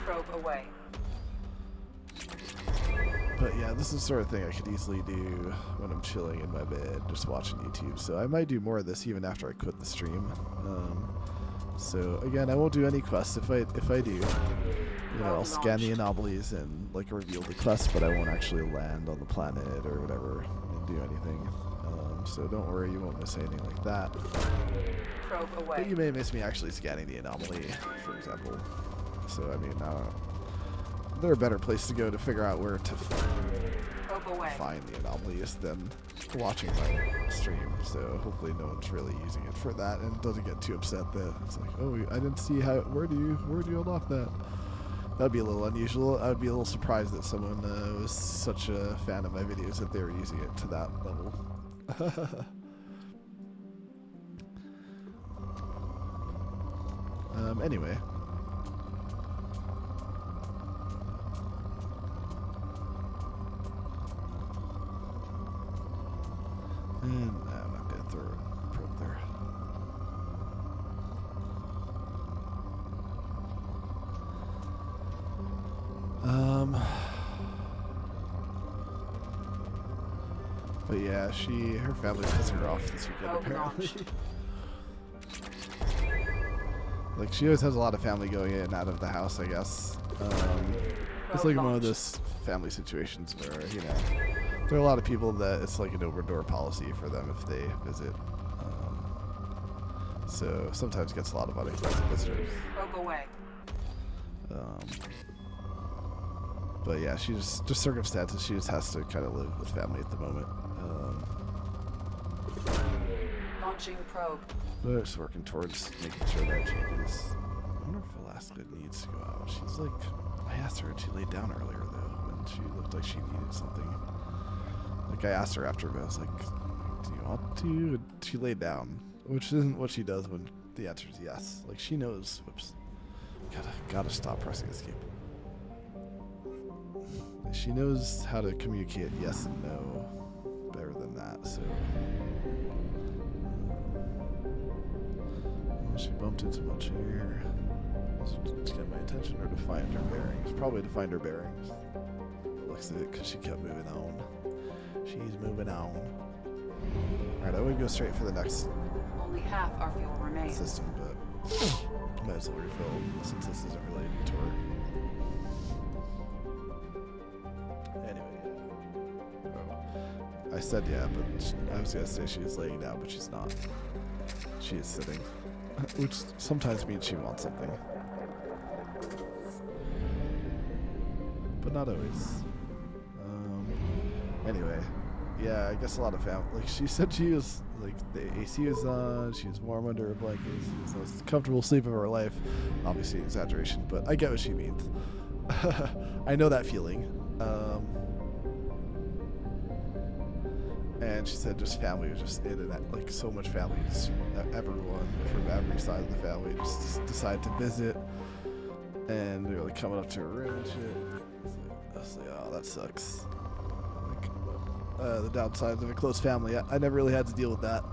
Probe away. But yeah, this is the sort of thing I could easily do when I'm chilling in my bed, just watching YouTube. So I might do more of this even after I quit the stream. So again, I won't do any quests. If I do, you know, I'll scan the anomalies and like reveal the quest, but I won't actually land on the planet or whatever and do anything. So don't worry, you won't miss anything like that. Probe away. But you may miss me actually scanning the anomaly, for example. So I mean, there are better places to go to figure out where to find the anomalies than watching my stream. So hopefully no one's really using it for that and doesn't get too upset that it's like, oh, I didn't see how. Where do you unlock that? That'd be a little unusual. I would be a little surprised that someone was such a fan of my videos that they were using it to that level. Anyway. And I'm not going to throw a probe there. But yeah, her family's pissing her off this weekend apparently. Like she always has a lot of family going in and out of the house, I guess. It's like one of those family situations where, you know, there are a lot of people that it's like an over-door policy for them if they visit. So sometimes gets a lot of unexpected visitors. Probe away. But yeah, she just circumstances. She just has to kind of live with family at the moment. Launching probe. But just working towards making sure that changes. I wonder if Alaska needs to go out. She's like, I asked her and she laid down earlier though, when she looked like she needed something. Like I asked her after, but I was like, do you want to? And she laid down, which isn't what she does when the answer is yes. Like she knows. Whoops. Gotta stop pressing escape. She knows how to communicate yes and no better than that. So she bumped into much here. To get my attention or to find her bearings? Probably to find her bearings. Looks at it because she kept moving on. She's moving on. Alright, I would go straight for the next Only half our fuel remains. system, but might as well refill since this isn't really a detour. Anyway, I said yeah, but I was gonna say she was laying down, but she's not. She is sitting, which sometimes means she wants something, but not always. Anyway, yeah, I guess a lot of family. Like she said, she was like the AC was on. She was warm under her blanket. She was the most comfortable sleep of her life. Obviously, exaggeration, but I get what she means. I know that feeling. And she said just family was just in and out, like so much family, just everyone from every side of the family just decided to visit, and they were like coming up to her room and shit. I was like, oh, that sucks. Like, the downsides of a close family, I never really had to deal with that.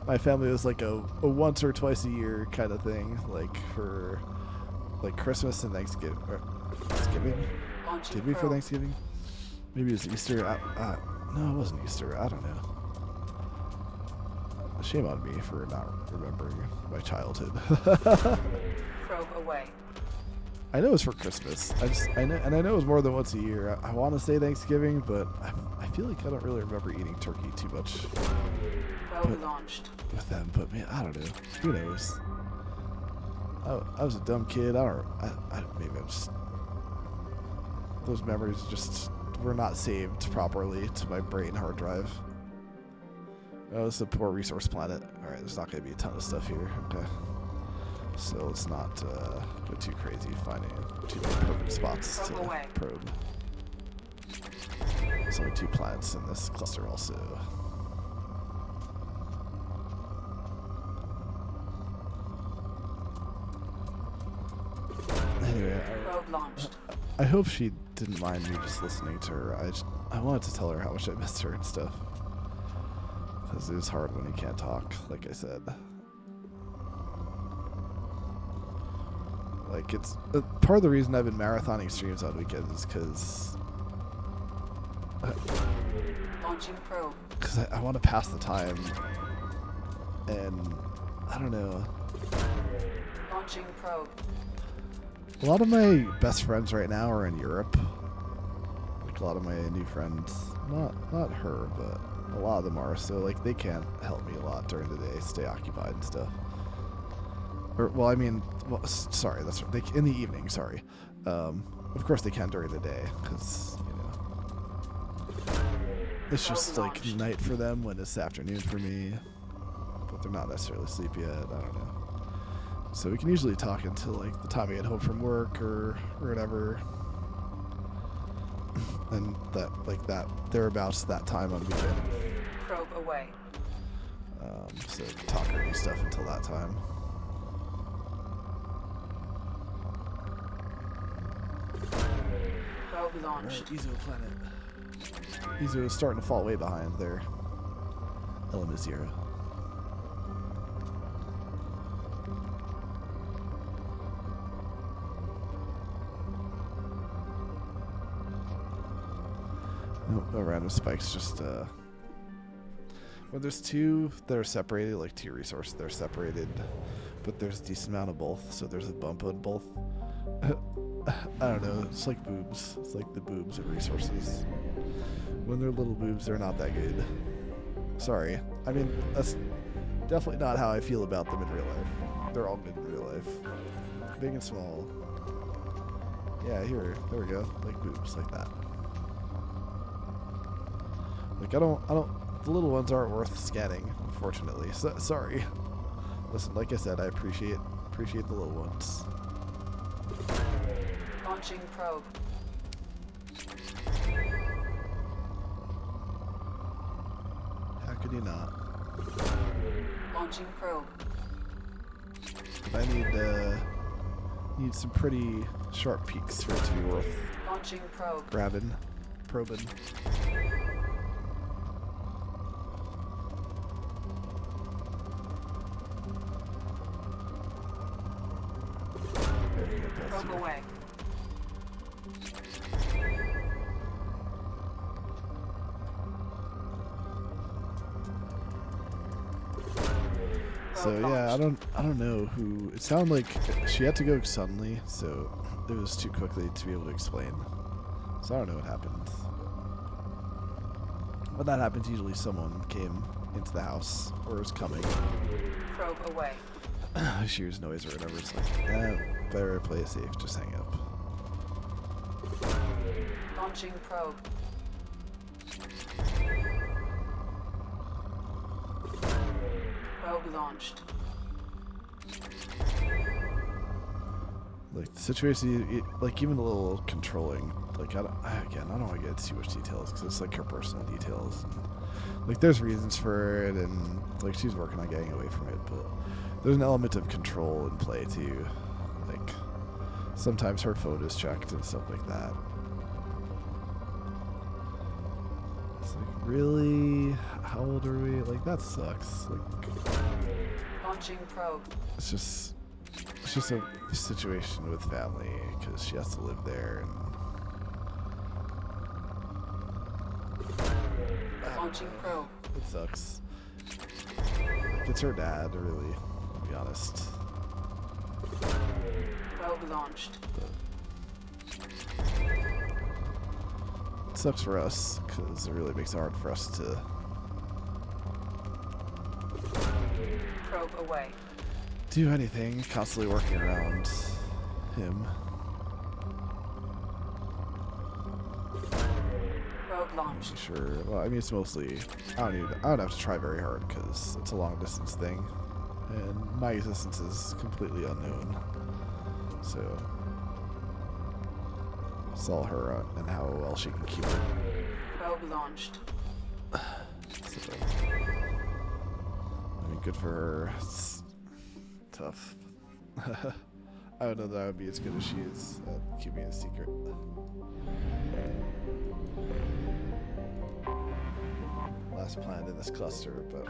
My family was like a once or twice a year kind of thing, like for like Christmas and Thanksgiving. Did we for Thanksgiving? Maybe it was Easter. No, it wasn't Easter. I don't know. Shame on me for not remembering my childhood. Probe away. I know it's for Christmas. I know it was more than once a year. I want to say Thanksgiving, but I feel like I don't really remember eating turkey too much. Probe launched. With them, but man, I don't know. Who knows? I was a dumb kid. Maybe I'm just. Those memories just were not saved properly to my brain hard drive. Oh, this is a poor resource planet. Alright, there's not going to be a ton of stuff here. Okay. So let's not go too crazy finding too many perfect spots to Probe away. probe. There's only 2 planets in this cluster also. Anyway, Probe launched. I hope she didn't mind me just listening to her. I wanted to tell her how much I missed her and stuff. Because it was hard when you can't talk, like I said. Like, it's part of the reason I've been marathoning streams on weekends is because Launching probe. I want to pass the time, and I don't know. Launching probe. A lot of my best friends right now are in Europe. Like a lot of my new friends, not her, but a lot of them are. So like they can't help me a lot during the day, stay occupied and stuff. Or well, I mean, sorry, that's they, in the evening. Sorry. Of course they can during the day, because you know it's just like night for them when it's afternoon for me. But they're not necessarily asleep yet. I don't know. So we can usually talk until like the time we get home from work or whatever. And that thereabouts that time on weekend. Probe away. So we can talk or do stuff until that time. Probe launched. Alright, Ezo planet. Ezo is starting to fall way behind there. Element 0. No random spikes, just well, there's 2 that are separated, like 2 resources that are separated, but there's a decent amount of both, so there's a bump on both. I don't know, it's like boobs. It's like the boobs of resources. When they're little boobs, they're not that good. Sorry. I mean, that's definitely not how I feel about them in real life. They're all good in real life. Big and small. Yeah, here, there we go. Like boobs, like that. Like, I don't, the little ones aren't worth scanning, unfortunately. So, sorry. Listen, like I said, I appreciate the little ones. Launching probe. How could you not? Launching probe. I need some pretty sharp peaks for it to be worth Launching probe. probing. There you go, that's Probe here. away. So yeah, I don't know who. It sounded like she had to go suddenly, so it was too quickly to be able to explain. So I don't know what happened. When that happens, usually someone came into the house or is coming. Probe away. She hears noise or whatever. It's like, better play it safe. Just hang up. Launching probe. Probe launched. Like the situation, like even a little controlling. Like I don't want to get too much details because it's like her personal details. And, like there's reasons for it, and like she's working on getting away from it, but there's an element of control in play too. Like sometimes her phone is checked and stuff like that. It's like, really? How old are we? Like that sucks. Like Launching probe. it's just a situation with family because she has to live there, and Launching probe. it sucks. Like, it's her dad, really, to be honest. Probe launched. It sucks for us because it really makes it hard for us to Probe away. do anything. Constantly working around him. Probe launched. Sure. Well, I mean, it's mostly I don't have to try very hard because it's a long distance thing, And my existence is completely unknown. So it's all her and how well she can keep it. Probe launched. So, I mean, good for her. It's tough. I don't know that I would be as good as she is at keeping it a secret. Last planet in this cluster, but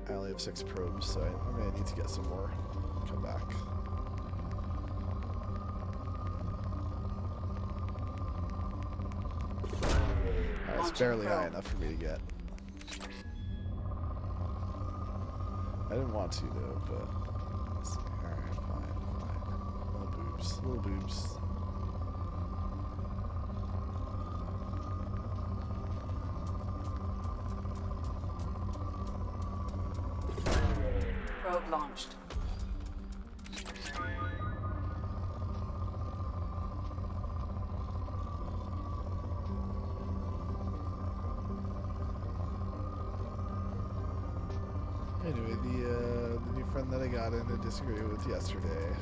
I only have 6 probes, so I'm gonna need to get some more. Come back. It's barely high enough for me to get. I didn't want to though, but let's see. Alright, fine. Little boobs. Probe launched. Anyway, the new friend that I got in to disagree with yesterday,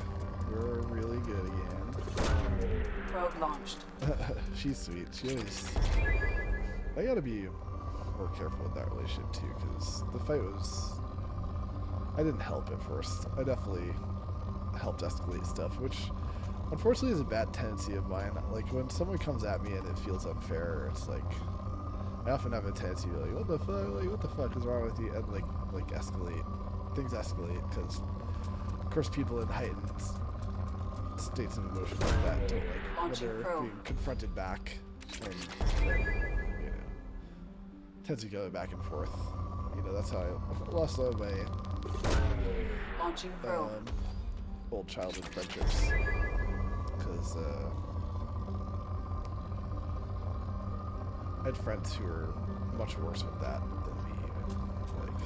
we're really good again. Probe launched. She's sweet. She always. I gotta be more careful with that relationship too, because the fight was. I didn't help at first. I definitely helped escalate stuff, which unfortunately is a bad tendency of mine. Like when someone comes at me and it feels unfair, it's like I often have a tendency to be like, what the fuck? Like, what the fuck is wrong with you? And like escalate. Things escalate because, of course, people in heightened states of emotion like that don't like when they're being confronted back, and then, you know, tends to go back and forth. You know, that's how I lost all of my Launching probe. old childhood friendships, because I had friends who were much worse with that than me. Like,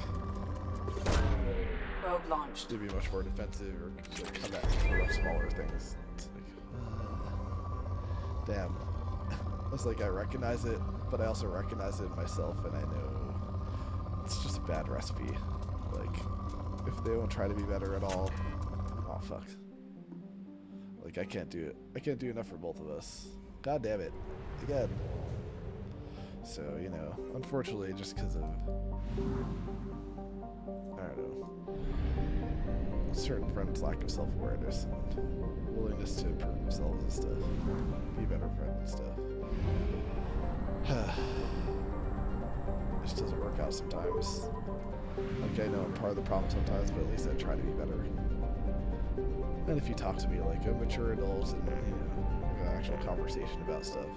Probe launched. they'd be much more defensive or like, come at me for smaller things. It's like, damn. It's like I recognize it, but I also recognize it in myself, and I know it's just a bad recipe. Like, if they won't try to be better at all, oh fuck. Like, I can't do it. I can't do enough for both of us. God damn it. Again. So, you know, unfortunately, just because of, I don't know, a certain friends' lack of self-awareness and willingness to improve themselves and stuff, be a better friend and stuff. It just doesn't work out sometimes. Like, I know I'm part of the problem sometimes, but at least I try to be better. And if you talk to me like a mature adult and, you know, have an actual conversation about stuff,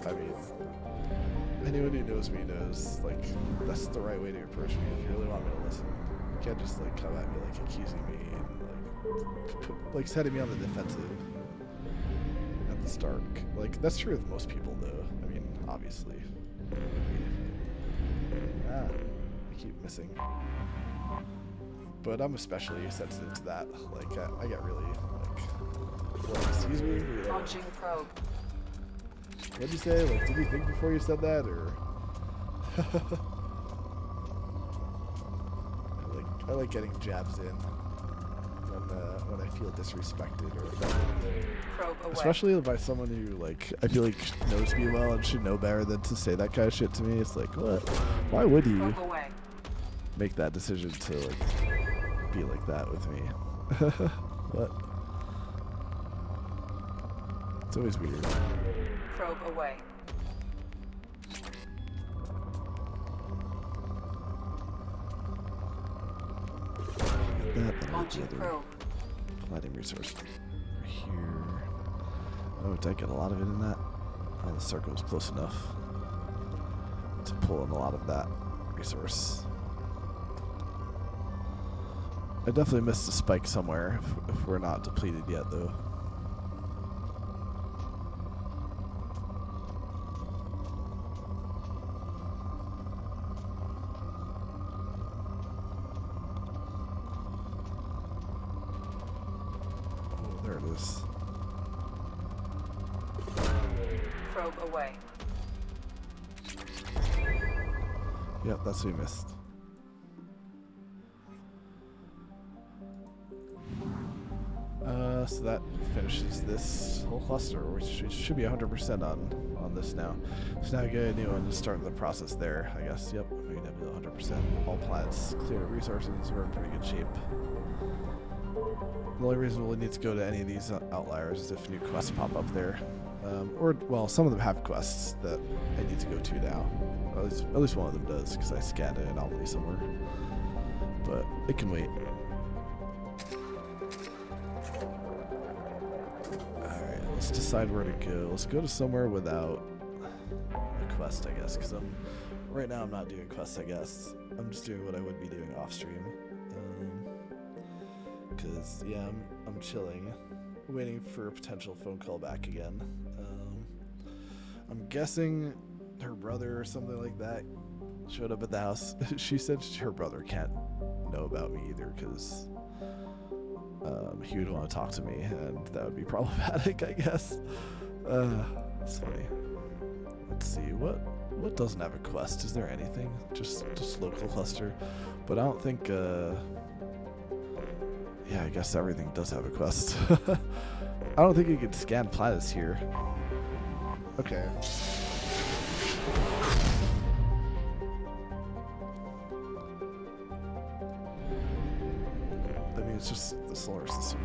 I mean, anyone who knows me knows, like, that's the right way to approach me if you really want me to listen. You can't just, like, come at me, like, accusing me and, like, setting me on the defensive at the start. Like, that's true with most people, though. I mean, obviously. I keep missing. But I'm especially sensitive to that. Like, I get really, like, what, excuse me? Launching probe. What'd you say? Like, did you think before you said that, or? I like getting jabs in when I feel disrespected or offended. Probe away. Especially by someone who, like, I feel like knows me well and should know better than to say that kind of shit to me. It's like, what? Why would you Probe away. make that decision to, like, be like that with me? What? It's always weird. Probe away. That Launching probe. platinum resource right here. Oh, did I get a lot of it in that? Oh, the circle was close enough to pull in a lot of that resource. I definitely missed a spike somewhere if we're not depleted yet, though. Oh, there it is. Probe away. Yep, that's what we missed. So that finishes this whole cluster, which should be 100% on this now. So now we get a new one to start the process there, I guess. Yep, we can have 100%. All planets clear of resources. We're in pretty good shape. The only reason we'll need to go to any of these outliers is if new quests pop up there. Or, well, some of them have quests that I need to go to now. At least one of them does, because I scanned an anomaly somewhere. But it can wait. Alright, let's decide where to go. Let's go to somewhere without a quest, I guess, because right now I'm not doing quests, I guess. I'm just doing what I would be doing off stream. Because, yeah, I'm chilling, waiting for a potential phone call back again. I'm guessing her brother or something like that showed up at the house. She said her brother can't know about me either because he would want to talk to me, and that would be problematic, I guess. It's funny. Let's see, what doesn't have a quest? Is there anything? Just local cluster, but I don't think. Yeah, I guess everything does have a quest. I don't think you can scan planets here. Okay. I mean, it's just the solar system.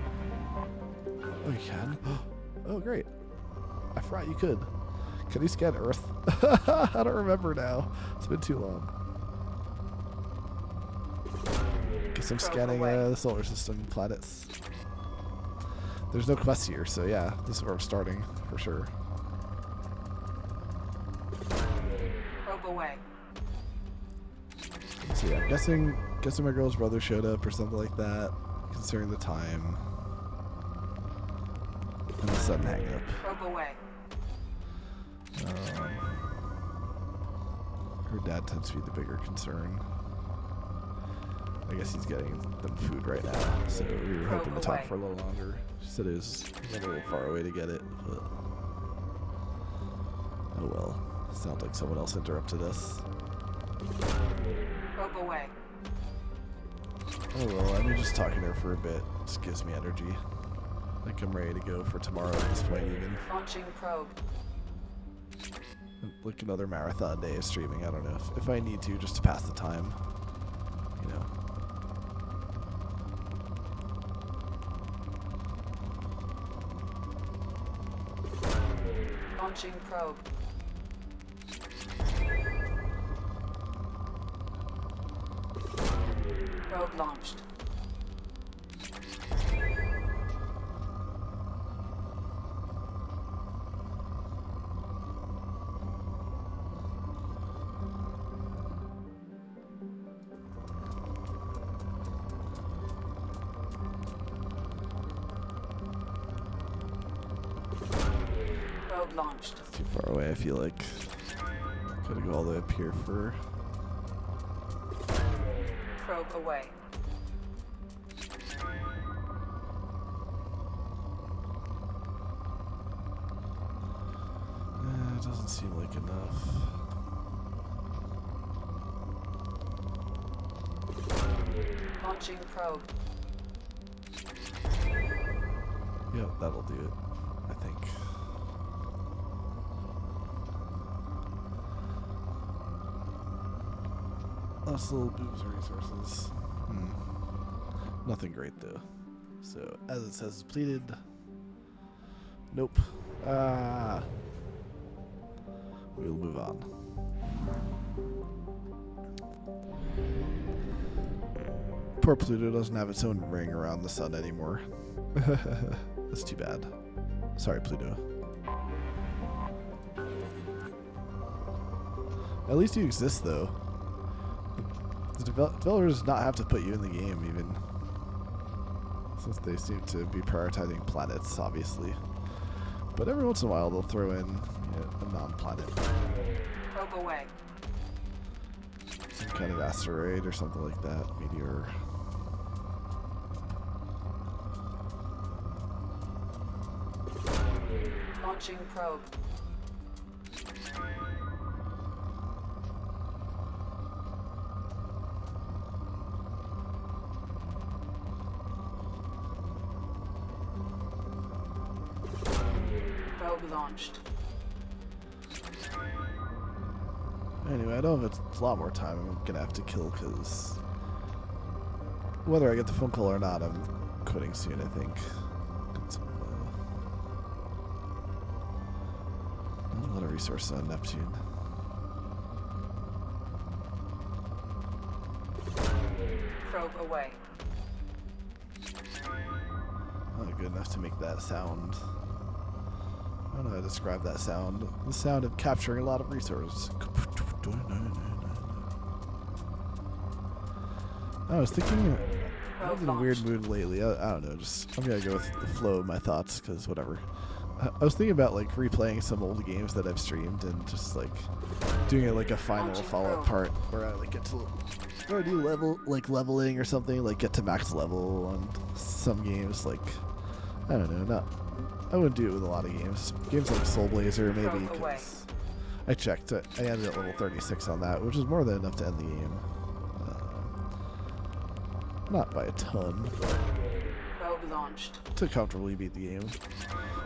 Oh, you can? Oh, great. I forgot you could. Can you scan Earth? I don't remember now. It's been too long. Guess I'm scanning the solar system planets. There's no quest here, so yeah, this is where I'm starting for sure. Probe away. So yeah, I'm guessing my girl's brother showed up or something like that, considering the time and the sudden hang up. Probe away. Her dad tends to be the bigger concern. I guess he's getting them food right now, so we were hoping to talk for a little longer. She said it was a little far away to get it, but oh well. Sounds like someone else interrupted us. Probe away. Oh well, I mean, just talking to her for a bit just gives me energy. Like I'm ready to go for tomorrow at this point even. Launching probe. Like another marathon day of streaming, I don't know. If I need to, just to pass the time, you know. Launching probe. Probe launched. Probe launched. It's too far away, I feel like. Gotta go all the way up here for... Probe away. It doesn't seem like enough. Launching probe. Yeah, that'll do it, I think. Lots of little boobs of resources. Nothing great though. So, as it says, depleted. Nope. We'll move on. Poor Pluto doesn't have its own ring around the sun anymore. That's too bad. Sorry, Pluto. At least you exist, though. The developers not have to put you in the game, even. Since they seem to be prioritizing planets, obviously. But every once in a while, they'll throw in a non-planet. Probe away. Some kind of asteroid or something like that. Meteor. Launching probe. Probe launched. Anyway, I don't know if it's a lot more time I'm gonna have to kill, because whether I get the phone call or not, I'm quitting soon, I think. Not a lot of resources on Neptune. Probe away. Not good enough to make that sound. I don't know how to describe that sound. The sound of capturing a lot of resources. I was thinking, I was in a weird mood lately. I don't know, just I'm gonna go with the flow of my thoughts, because whatever. I was thinking about like replaying some old games that I've streamed and just like doing it like a final follow-up part where I like get to, where I do leveling or something, like get to max level on some games. Like, I don't know, I wouldn't do it with a lot of games. Games like Soul Blazer maybe, because I checked it. I ended at level 36 on that, which is more than enough to end the game. Not by a ton, but Probe launched. to comfortably beat the game.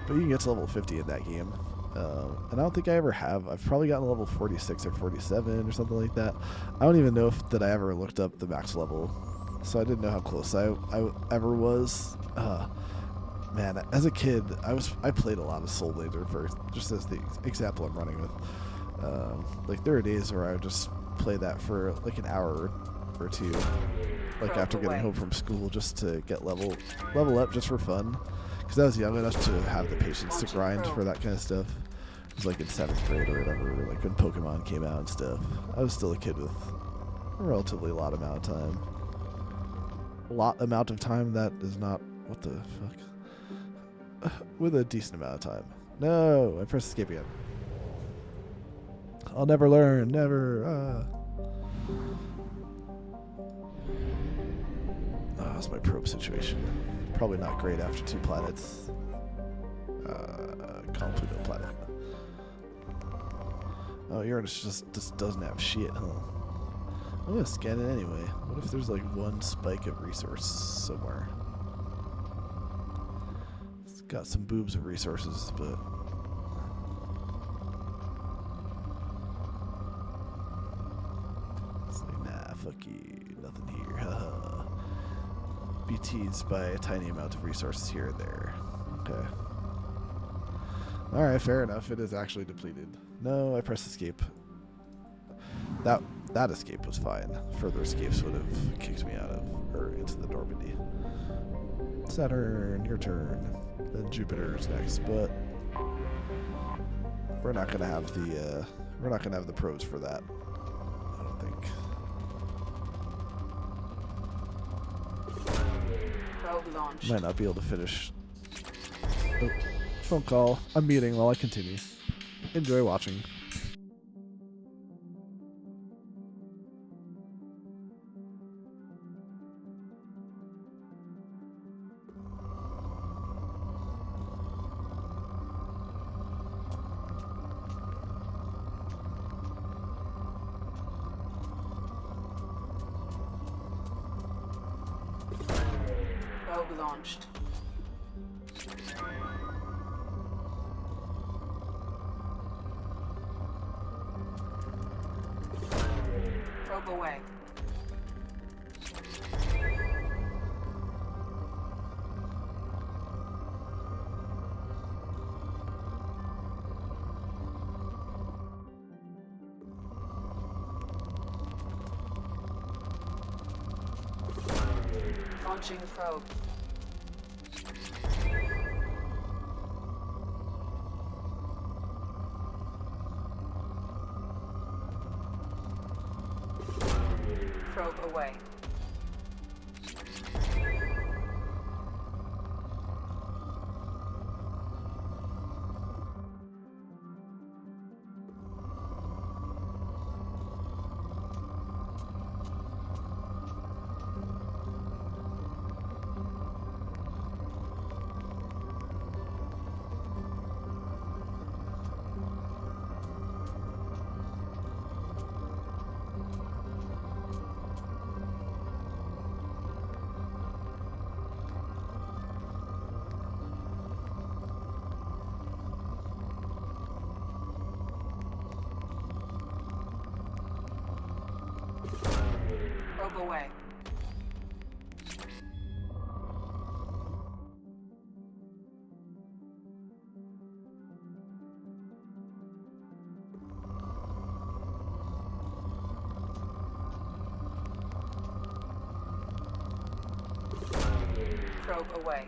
But you can get to level 50 in that game. And I don't think I ever have. I've probably gotten level 46 or 47 or something like that. I don't even know if that I ever looked up the max level, so I didn't know how close I ever was. Man, as a kid, I played a lot of Soul Blazer first, just as the example I'm running with. Like there were days where I would just play that for like an hour or two, like after getting home from school, just to get level up just for fun. Because I was young enough to have the patience to grind for that kind of stuff. It was like in 7th grade or whatever, like when Pokemon came out and stuff. I was still a kid with a relatively lot amount of time. Amount of time, that is not, what the fuck? With a decent amount of time. No, I pressed escape again. I'll never learn, never. Oh, that's my probe situation. Probably not great after 2 planets. Call Pluto planet. Oh, Uranus just doesn't have shit, huh? I'm gonna scan it anyway. What if there's like one spike of resource somewhere? It's got some boobs of resources, but it's like, nah, fuck you, nothing here, haha. BTs by a tiny amount of resources here and there. Okay. Alright, fair enough. It is actually depleted. No, I pressed escape. That escape was fine. Further escapes would have kicked me out of, or into the Normandy. Saturn, your turn. Then Jupiter's next, but we're not gonna have the probes for that. I don't think. Might not be able to finish. Oh, phone call. I'm muting while I continue. Enjoy watching. Probe launched. Probe away. Launching probe. Probe away. Probe away. Probe away.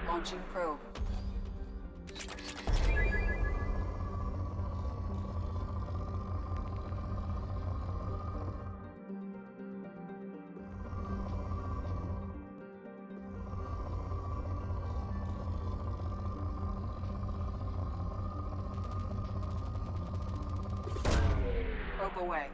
Launching probe. Probe away.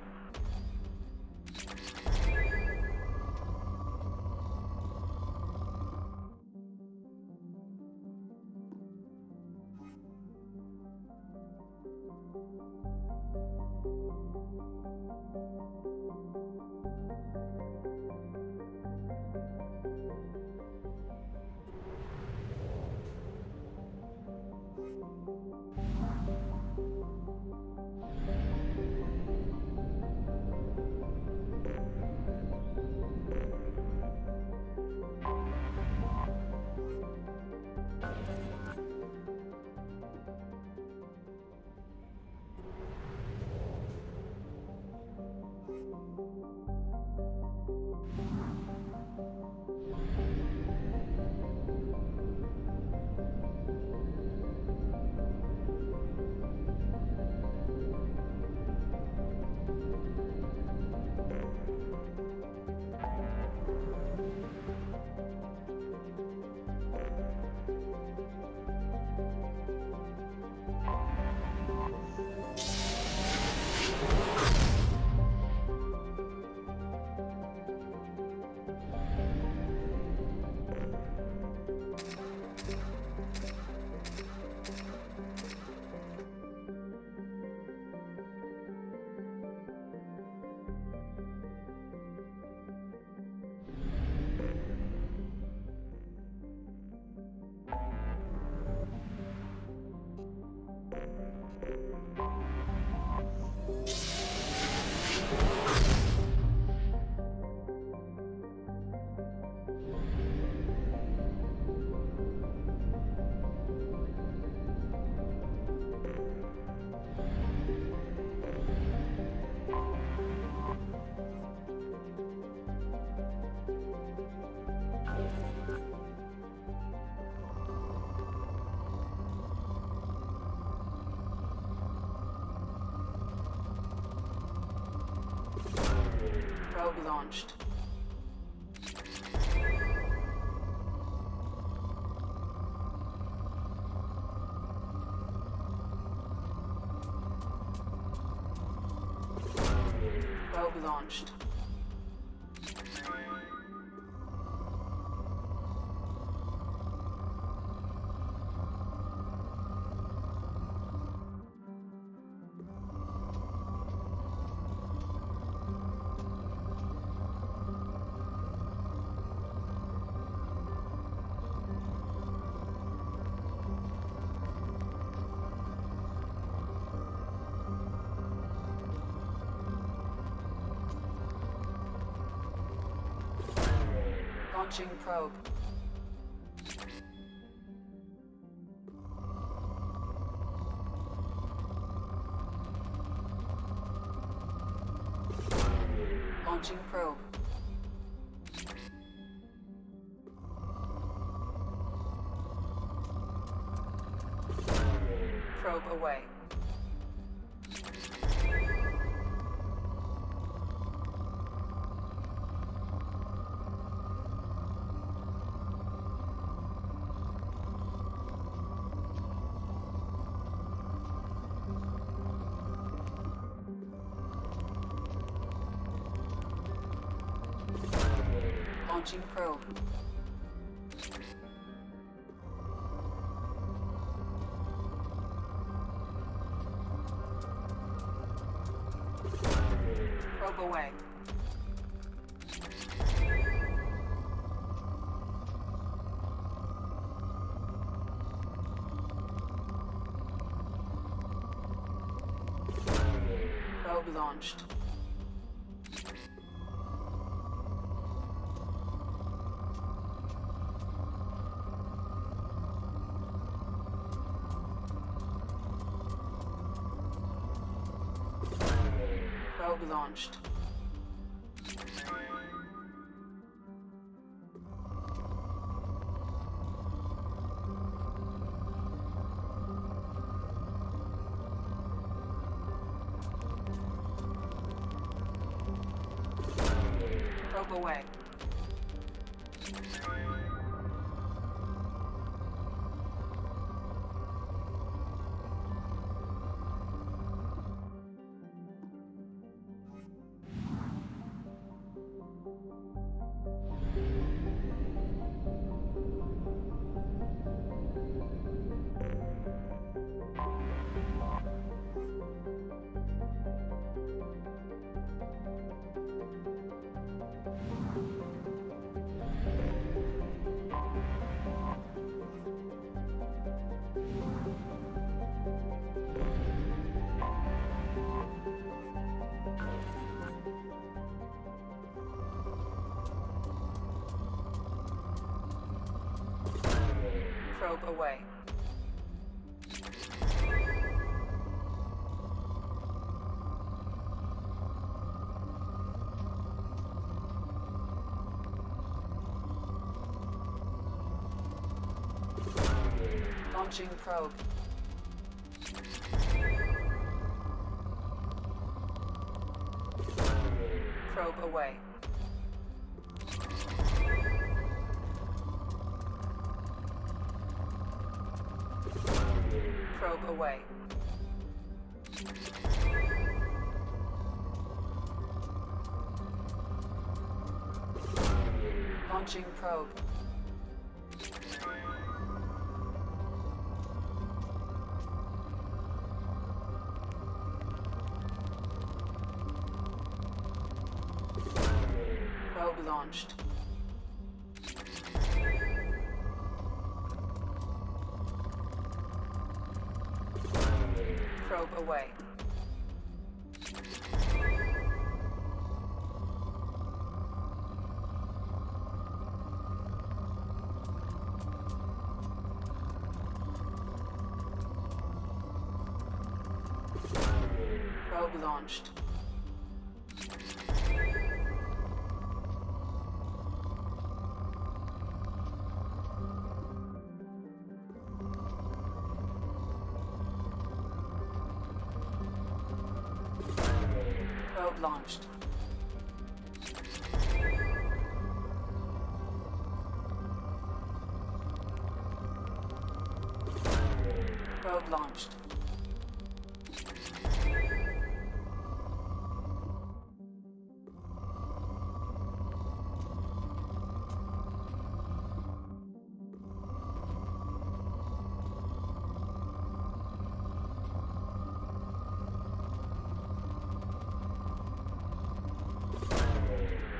Probe launched. Probe launched. Launching probe. Launching probe. Probe away. Launching probe. Probe away. Probe launched. Probe launched. Probe away. Probe away. Launching probe. Probe away. Probe away. Launching probe. Probe launched. Probe away. Probe launched. Probe launched. Probe launched.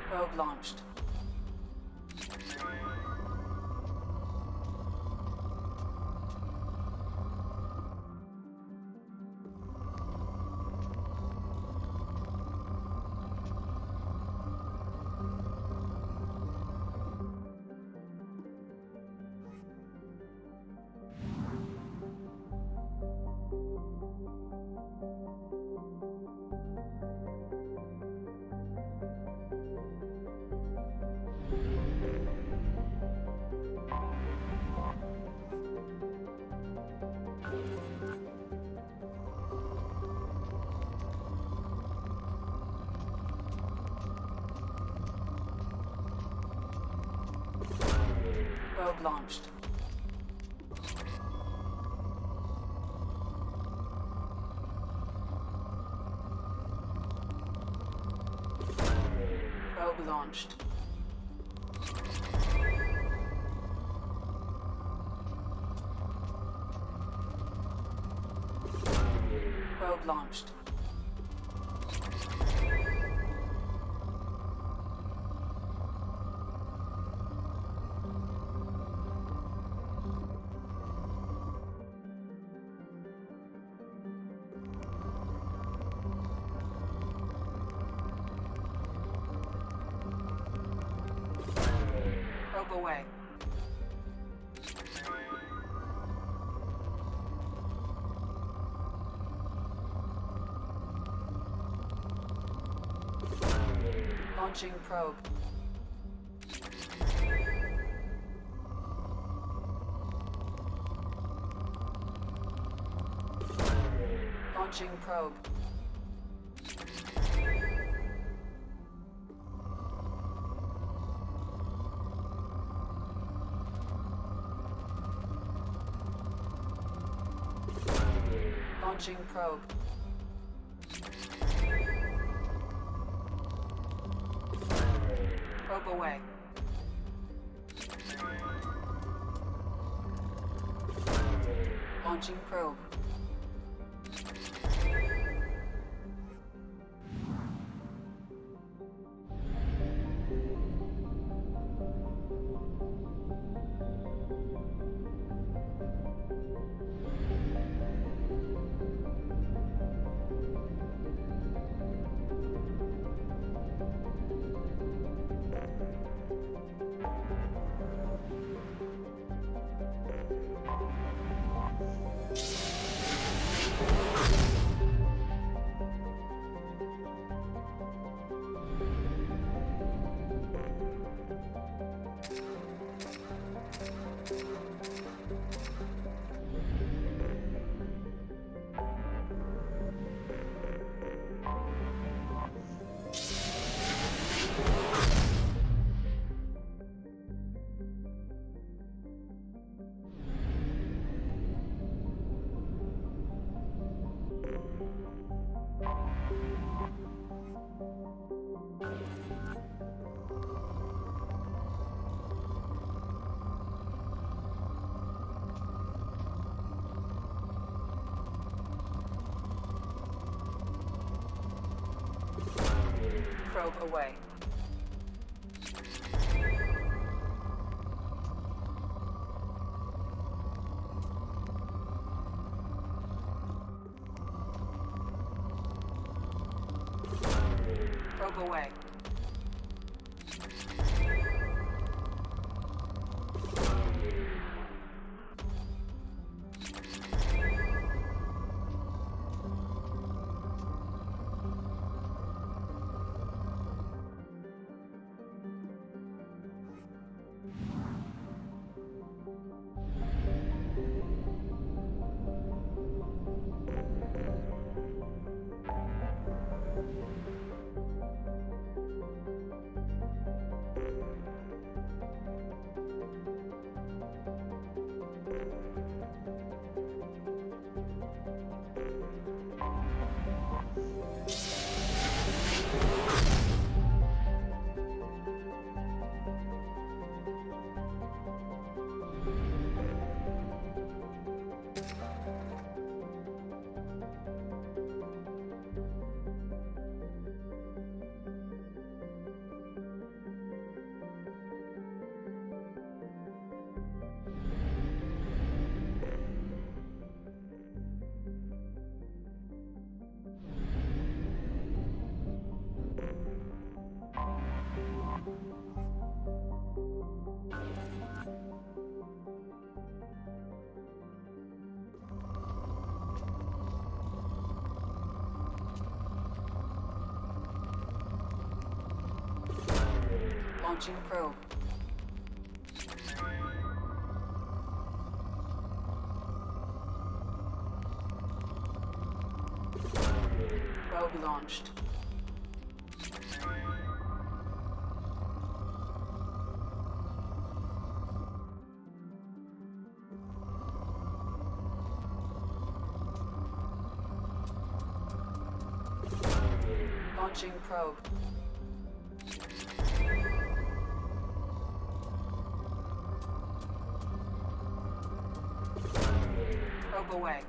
Probe launched. Probe launched. Probe launched. Probe launched. Probe away. Launching probe. Launching probe. Launching probe. Probe away. Launching probe. Probe away. Probe away. Launching probe. Probe launched. Launching probe. Probe away.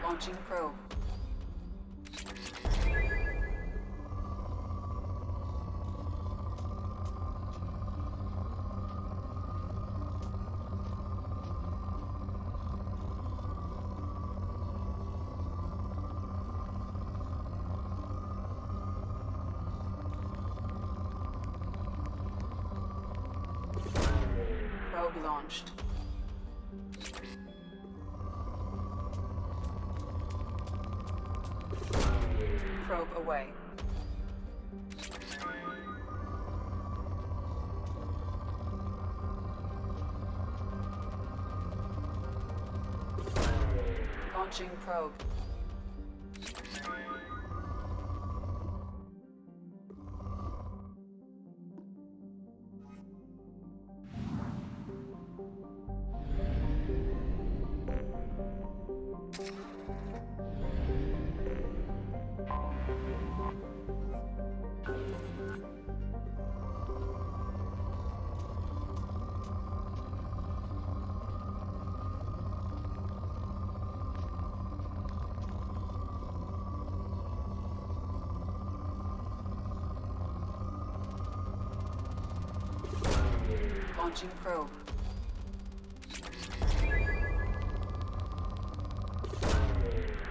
Launching probe. Probe launched. Probe away. Launching probe. Launching probe.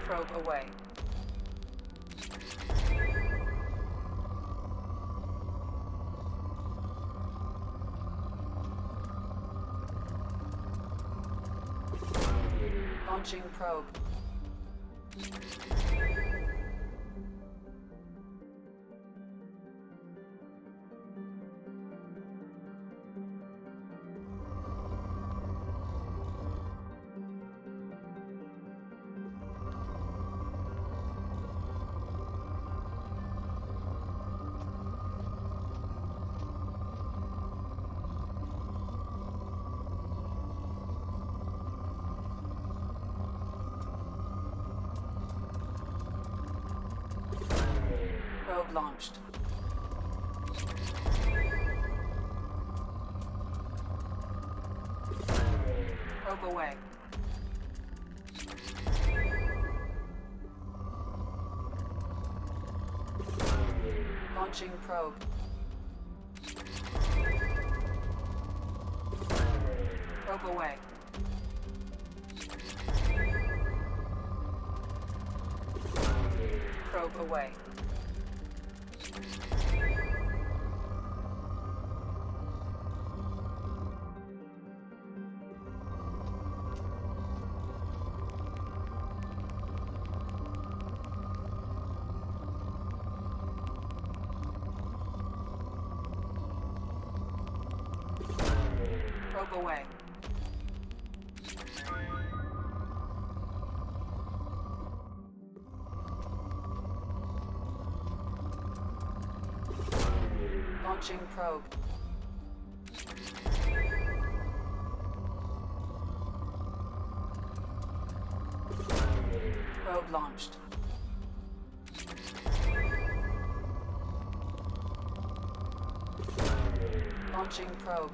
Probe away. Launching probe. Probe launched. Probe away. Launching probe. Probe away. Probe away. Probe away. Launching probe. Probe launched. Launching probe.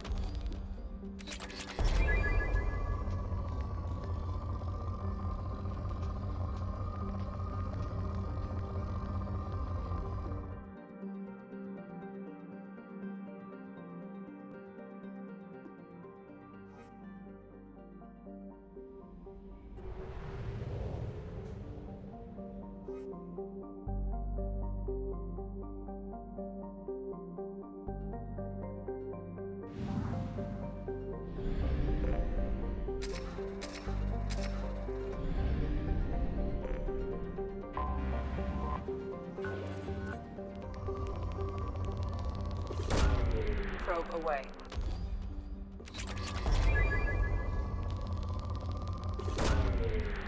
Probe away.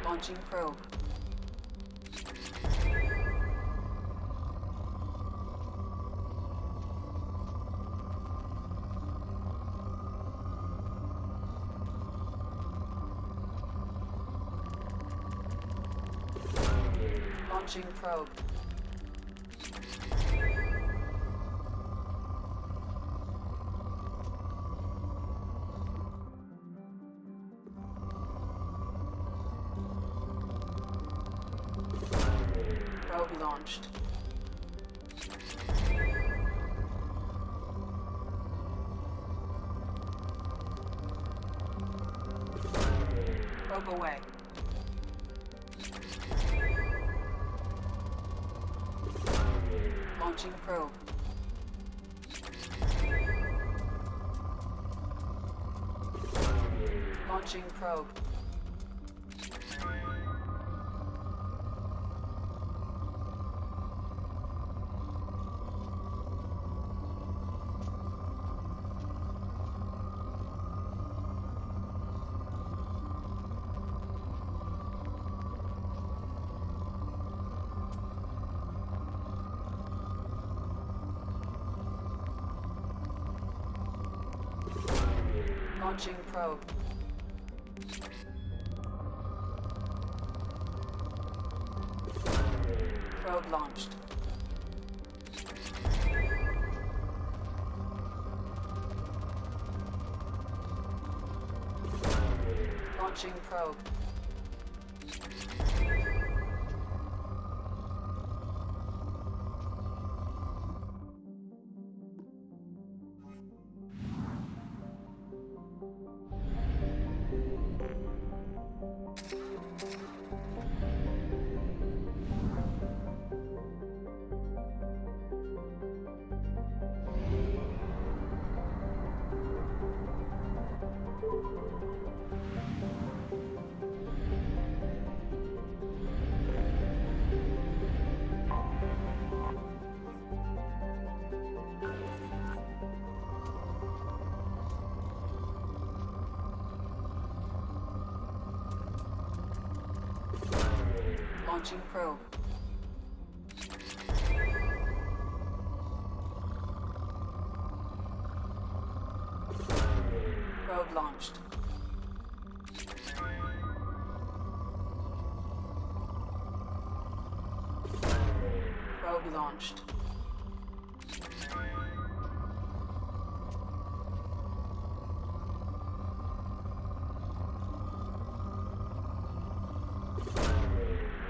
Launching probe. Launching probe. Probe launched. Probe away. Launching probe. Launching probe. Launching probe. Probe launched. Launching probe. Launching probe. Probe launched. Probe launched.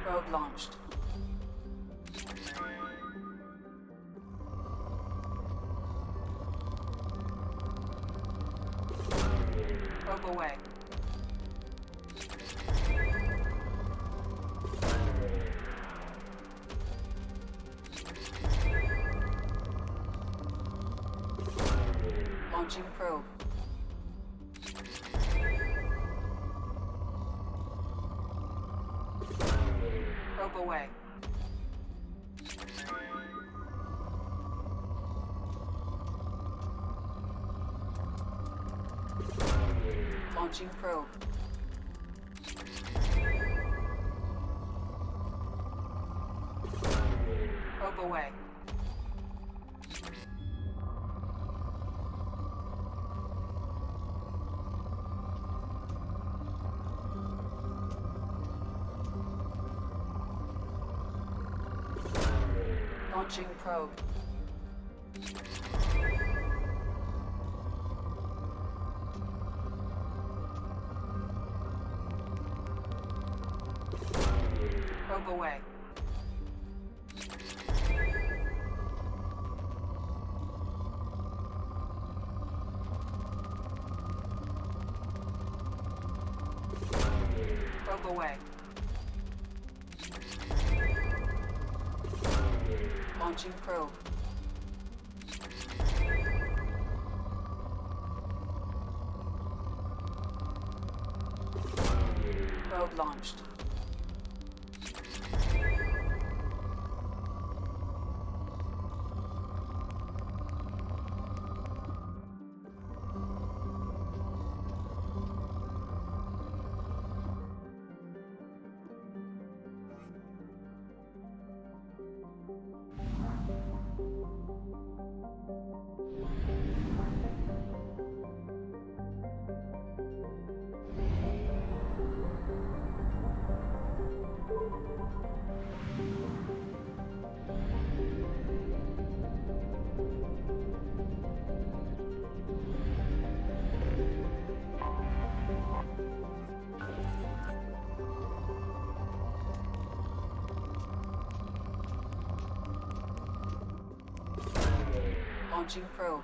Probe launched. Probe away. Launching probe. Probe away. Launching probe. Probe away. Launching probe. Probe away. Probe away. Launching probe. Probe launched. Launching probe.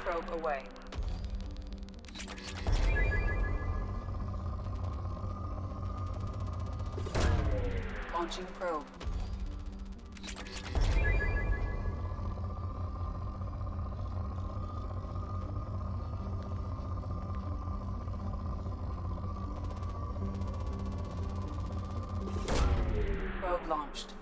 Probe away. Launching probe. Probe launched.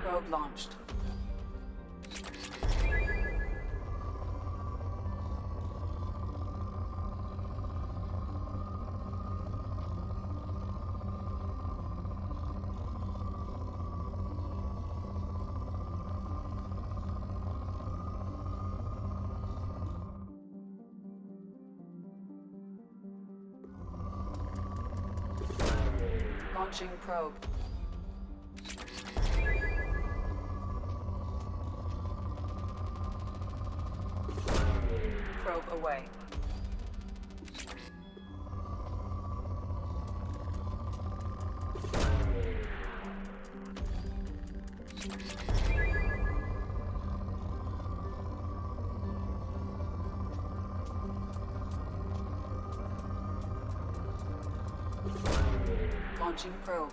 Probe launched. Launching probe. Probe away. Launching probe.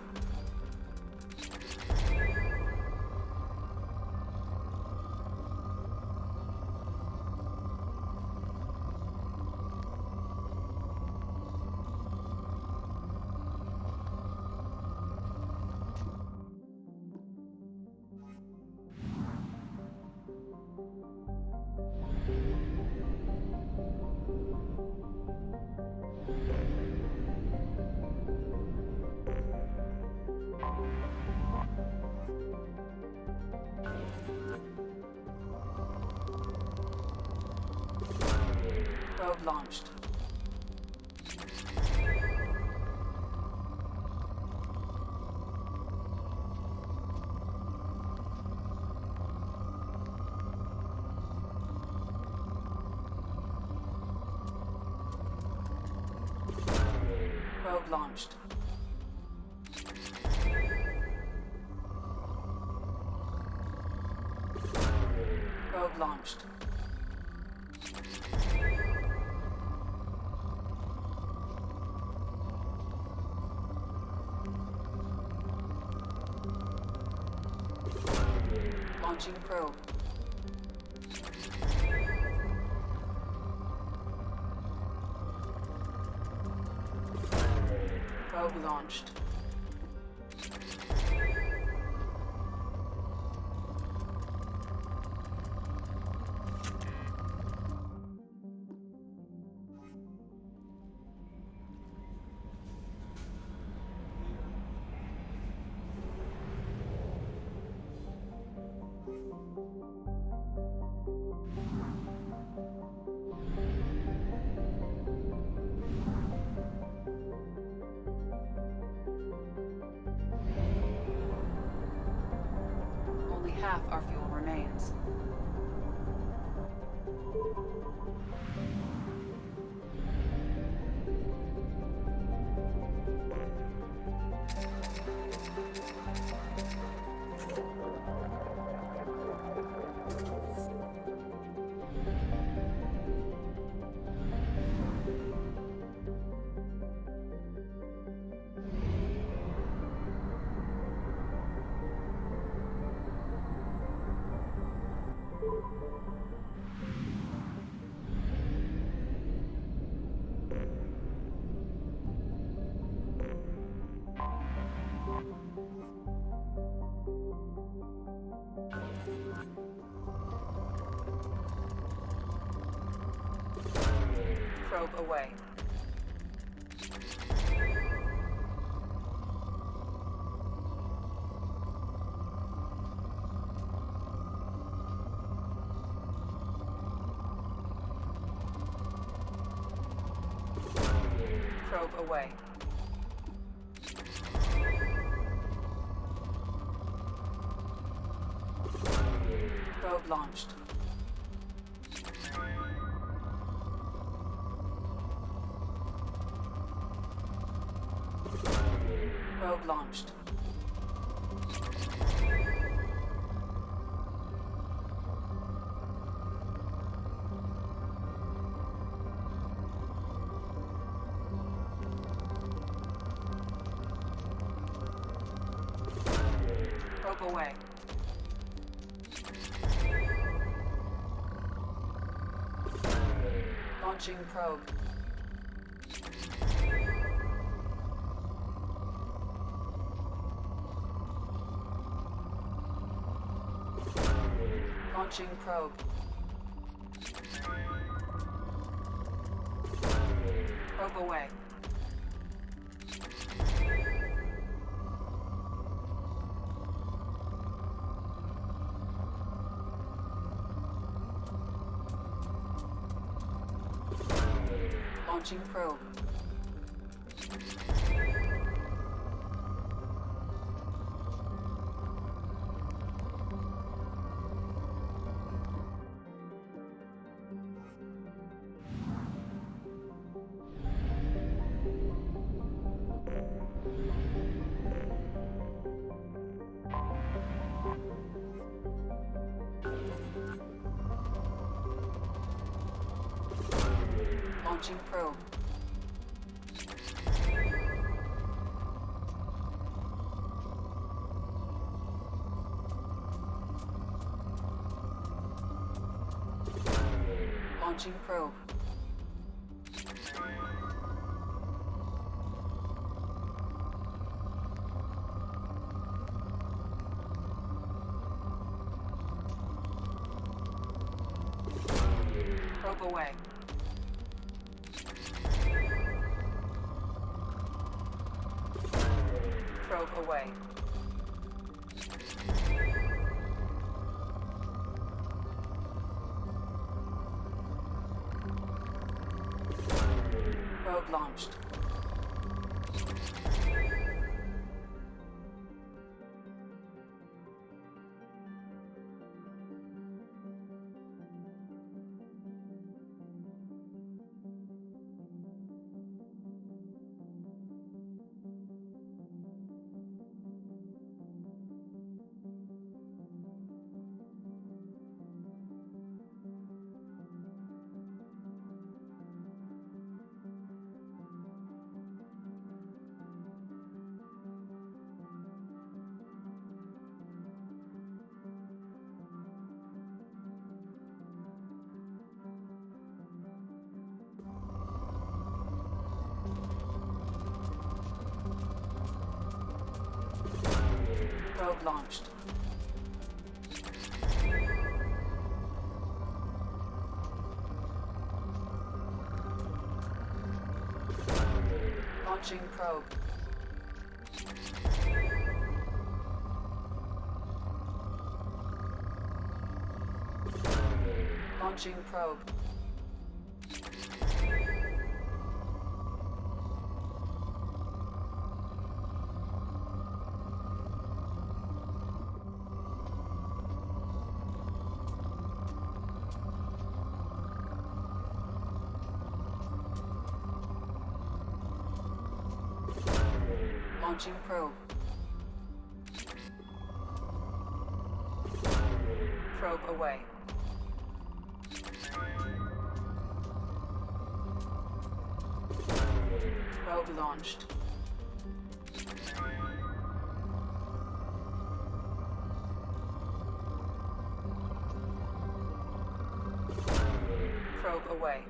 Probe launched. Probe launched. Probe launched. Launching probe. Probe launched. Only half our fuel remains. Probe away. Probe away. Probe launched. Probe launched. Probe away. Launching probe. Launching probe. Probe away. Launching probe. Launching probe. Launching probe. Probe away. Probe away. Probe launched. Probe launched. Launching probe. Launching probe. Launching probe. Probe away. Probe launched. Probe away.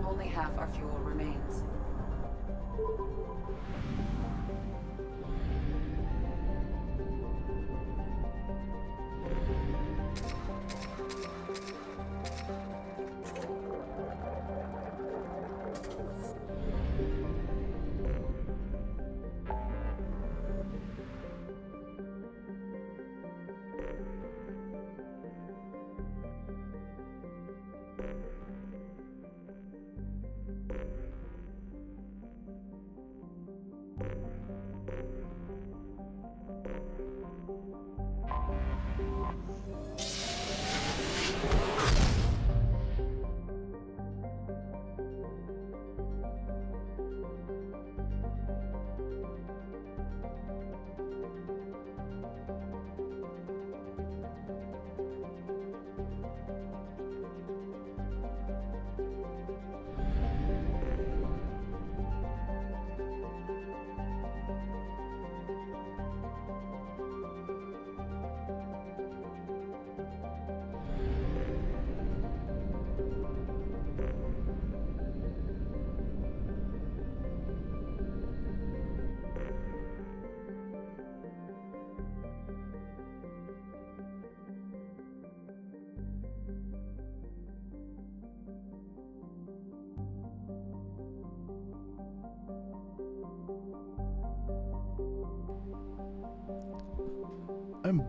Only half our fuel remains.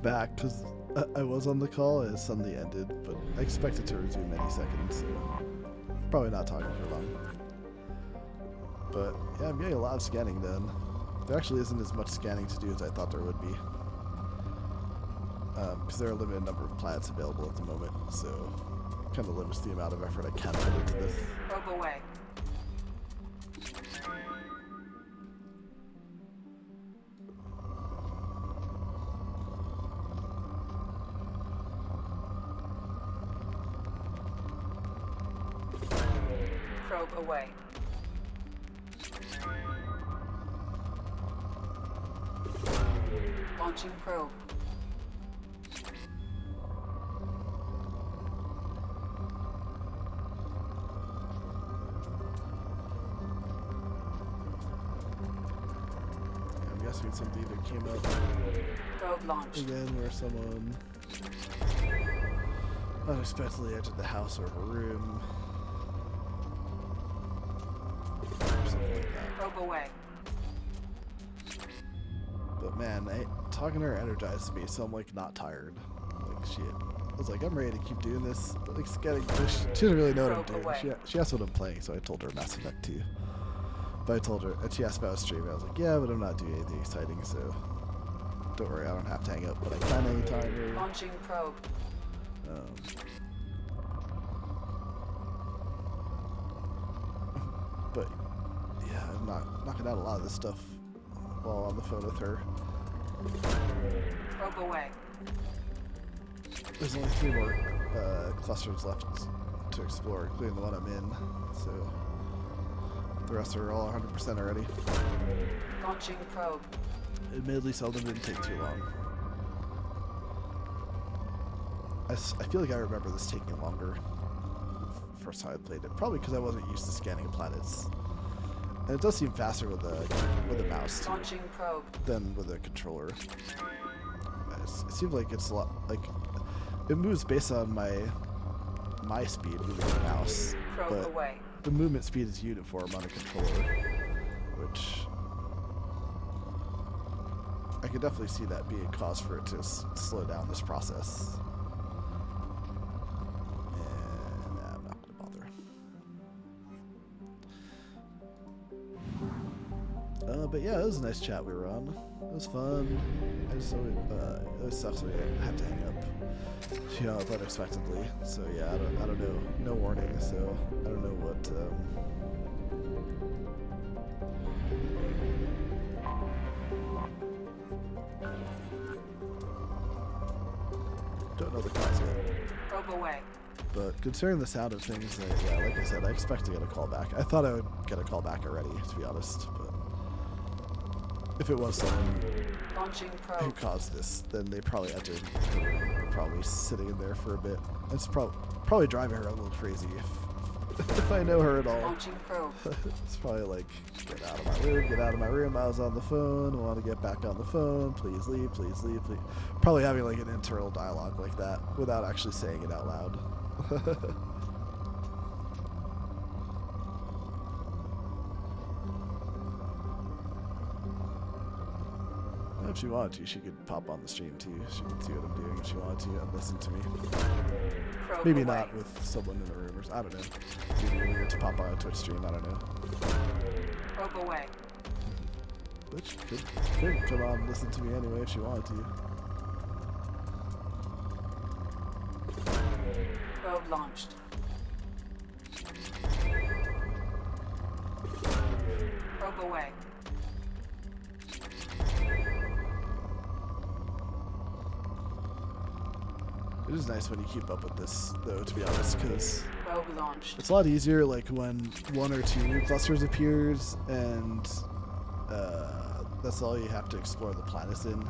back because I was on the call and it suddenly ended, but I expect it to resume any second, so probably not talking for long. But yeah, I'm getting a lot of scanning done. There actually isn't as much scanning to do as I thought there would be. Because there are a limited number of planets available at the moment, so it kind of limits the amount of effort I can put into this. Probe away. Probe away. Launching probe. I'm guessing something either came up Probe launched. again where someone unexpectedly entered the house or a room. Or something like that. Probe away. But man, talking to her energized me, so I'm like not tired. Like shit. I was like, I'm ready to keep doing this. Like getting she doesn't really know what I'm Probe doing. away. She asked what I'm playing, so I told her Mass Effect 2. But I told her, and she asked about streaming. I was like, yeah, but I'm not doing anything exciting, so don't worry, I don't have to hang up, but I can anytime. Or, Launching probe. but yeah, I'm knocking out a lot of this stuff while on the phone with her. Probe away. There's only 3 more clusters left to explore, including the one I'm in, so the rest are all 100% already. Launching probe. Admittedly, some of them didn't take too long. I feel like I remember this taking longer first time I played it, probably because I wasn't used to scanning planets. And it does seem faster with a mouse too, Launching probe. than with a controller. It seems like it's a lot like it moves based on my speed moving the mouse, Probe but away. the movement speed is uniform on a controller, which I could definitely see that being a cause for it to slow down this process. And I'm not going to bother. But yeah, it was a nice chat we were on. It was fun. I just always, it always sucks when I have to hang up. She hung up unexpectedly. So yeah, I don't know. No warning. So I don't know what. Don't know the cause yet. Probe away. But considering the sound of things, yeah, like I said, I expect to get a call back. I thought I would get a call back already, to be honest. But if it was someone Launching who probe. caused this, then they probably entered her room. They're probably sitting in there for a bit. It's probably driving her a little crazy if I know her at all. Launching probe. It's probably like, get out of my room, get out of my room. I was on the phone, I want to get back on the phone. Please leave, please leave, please. Probably having like an internal dialogue like that without actually saying it out loud. If she wanted to, she could pop on the stream too. She could see what I'm doing if she wanted to and listen to me. Probe Maybe away. not with someone in the room or I don't know. Maybe weird to pop on a Twitch stream, I don't know. Probe away. But she could come on and listen to me anyway if she wanted to. Probe launched. Probe away. It is nice when you keep up with this, though, to be honest, because Probe launched. it's a lot easier, like, when 1 or 2 new clusters appears, and that's all you have to explore the planets in.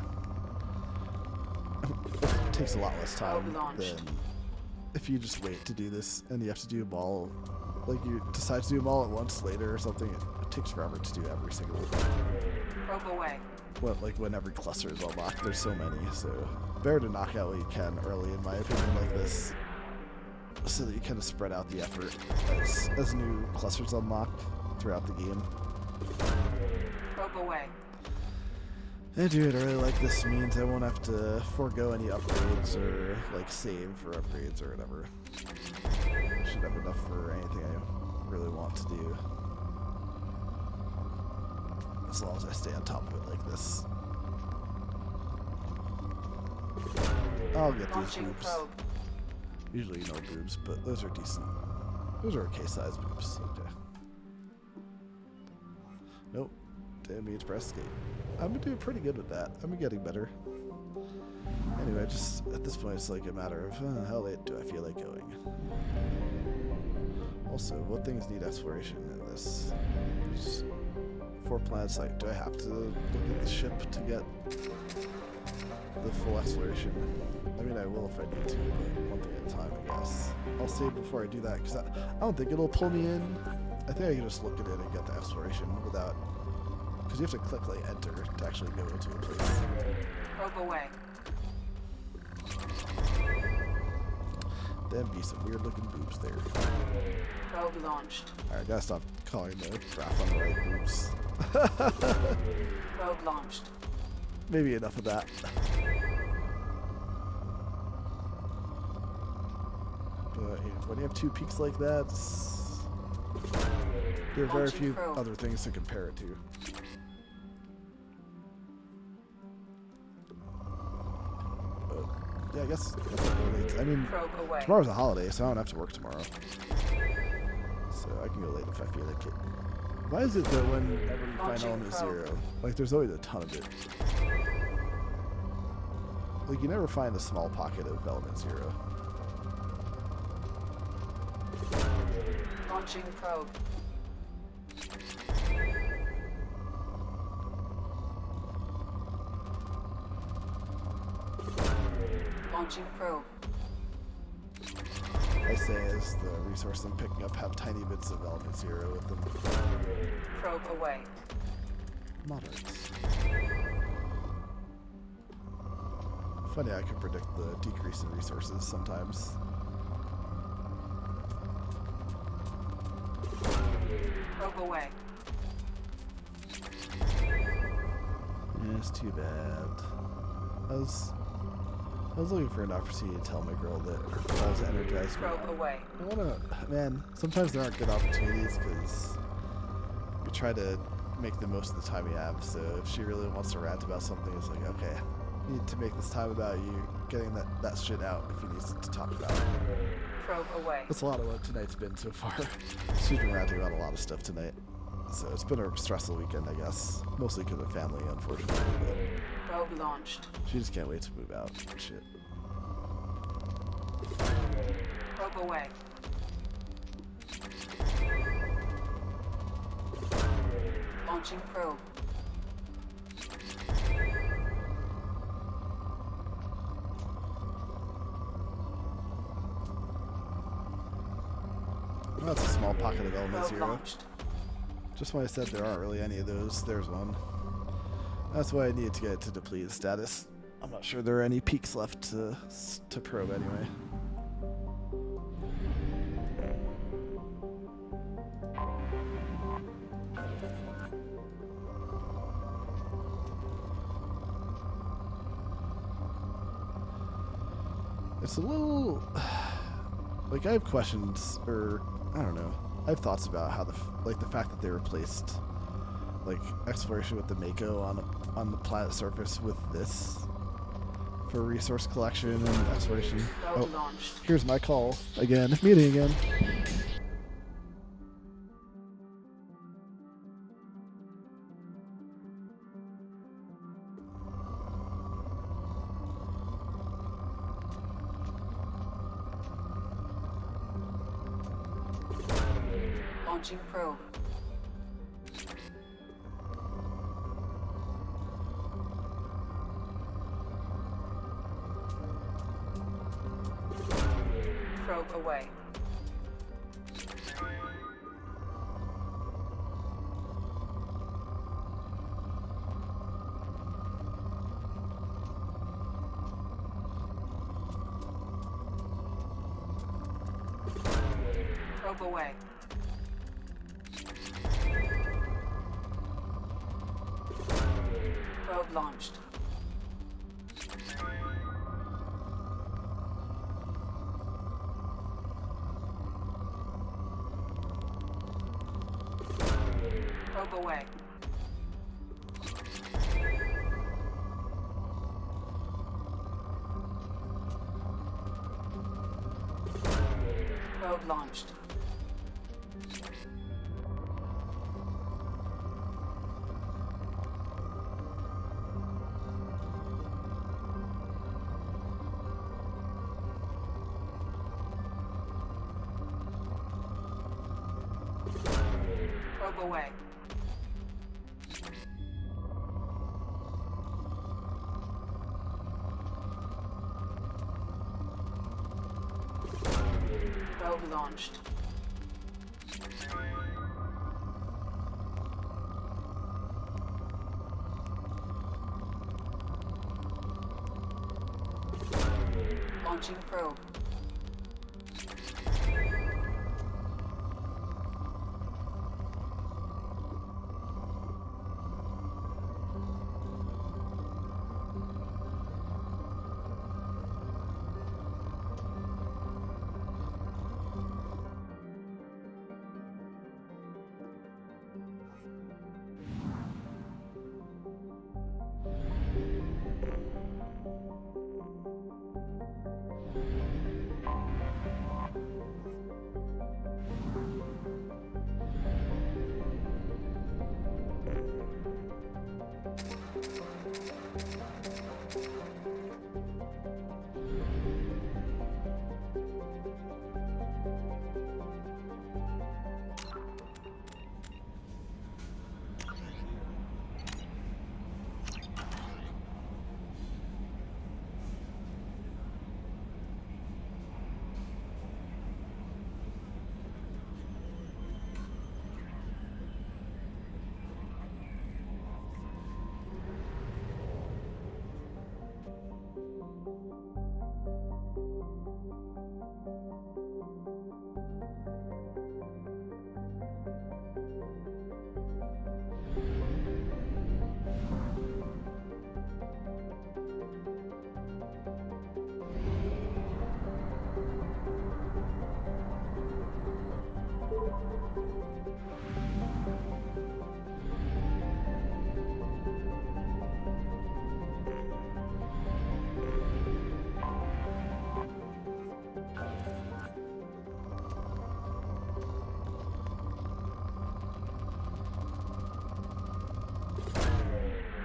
It takes a lot less time Probe launched. than if you just wait to do this, and you have to do them all, like, you decide to do them all at once later or something, it takes forever to do every single one. Probe away. Well, like when every cluster is unlocked, there's so many, so better to knock out what you can early, in my opinion, like this, so that you kind of spread out the effort as new clusters unlock throughout the game. Probe away. Hey dude, I really like this. Means I won't have to forego any upgrades or like save for upgrades or whatever. Should have enough for anything I really want to do. As long as I stay on top of it like this. I'll get these Launching boobs. probe. Usually no boobs, but those are decent. Those are okay-sized boobs. Okay. Nope. Damn me, it's press escape. I've been doing pretty good with that. I've been getting better. Anyway, just at this point, it's like a matter of how late do I feel like going. Also, what things need exploration in this? There's 4 planets. Like, do I have to look at the ship to get the full exploration? I mean, I will if I need to, but one thing at a time, I guess. I'll save before I do that, because I don't think it'll pull me in. I think I can just look at it and get the exploration without... Because you have to click, like, enter to actually go into a place. Probe away. Them be some weird-looking boobs there. Probe launched. Alright, gotta stop calling the graph on the right boobs. Probe launched. Maybe enough of that. But when you have 2 peaks like that, there are very Launching few probe. other things to compare it to. But, yeah, I guess I mean, Probe away. tomorrow's a holiday, so I don't have to work tomorrow. So I can go late if I feel like it. Why is it that when every find Launching element is probe. 0, like there's always a ton of it? Like you never find a small pocket of element 0. Launching probe. Launching probe. I say as the resource I'm picking up have tiny bits of element 0 with them. Probe away. Moderates. Funny, I can predict the decrease in resources sometimes. Probe away. Yeah, it's too bad. I was looking for an opportunity to tell my girl that her calls energized me. Probe away. I wanna, man, sometimes there aren't good opportunities because we try to make the most of the time we have. So if she really wants to rant about something, it's like, okay, you need to make this time about you getting that shit out if you need to talk about it. Probe away. That's a lot of what tonight's been so far. She's been ranting about a lot of stuff tonight. So it's been a stressful weekend, I guess. Mostly because of family, unfortunately. But Probe launched. she just can't wait to move out. Shit. Probe away. Launching probe. Well, that's a small pocket of element Probe 0. launched. Just when I said there aren't really any of those, there's one. That's why I needed to get it to depleted status. I'm not sure there are any peaks left to probe anyway. It's a little... Like, I have questions, or, I don't know. I have thoughts about how the fact that they replaced, like, exploration with the Mako on the planet surface with this for resource collection and exploration. Probe Oh, launched. here's my call again. Meeting again. Launching probe. Probe away. Probe away. Probe Probe launched. Probe away. Probe launched. Probe away. Probe launched. Launching probe.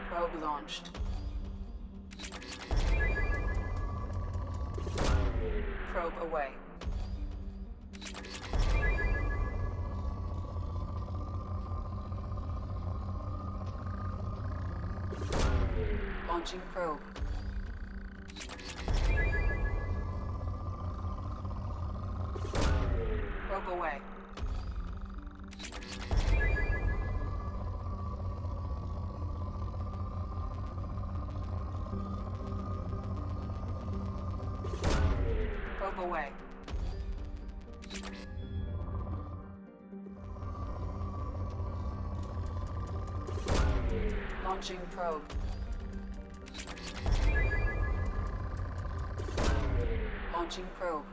Probe launched. Probe away. Launching probe. Probe away. Probe away. Launching probe. Launching probe.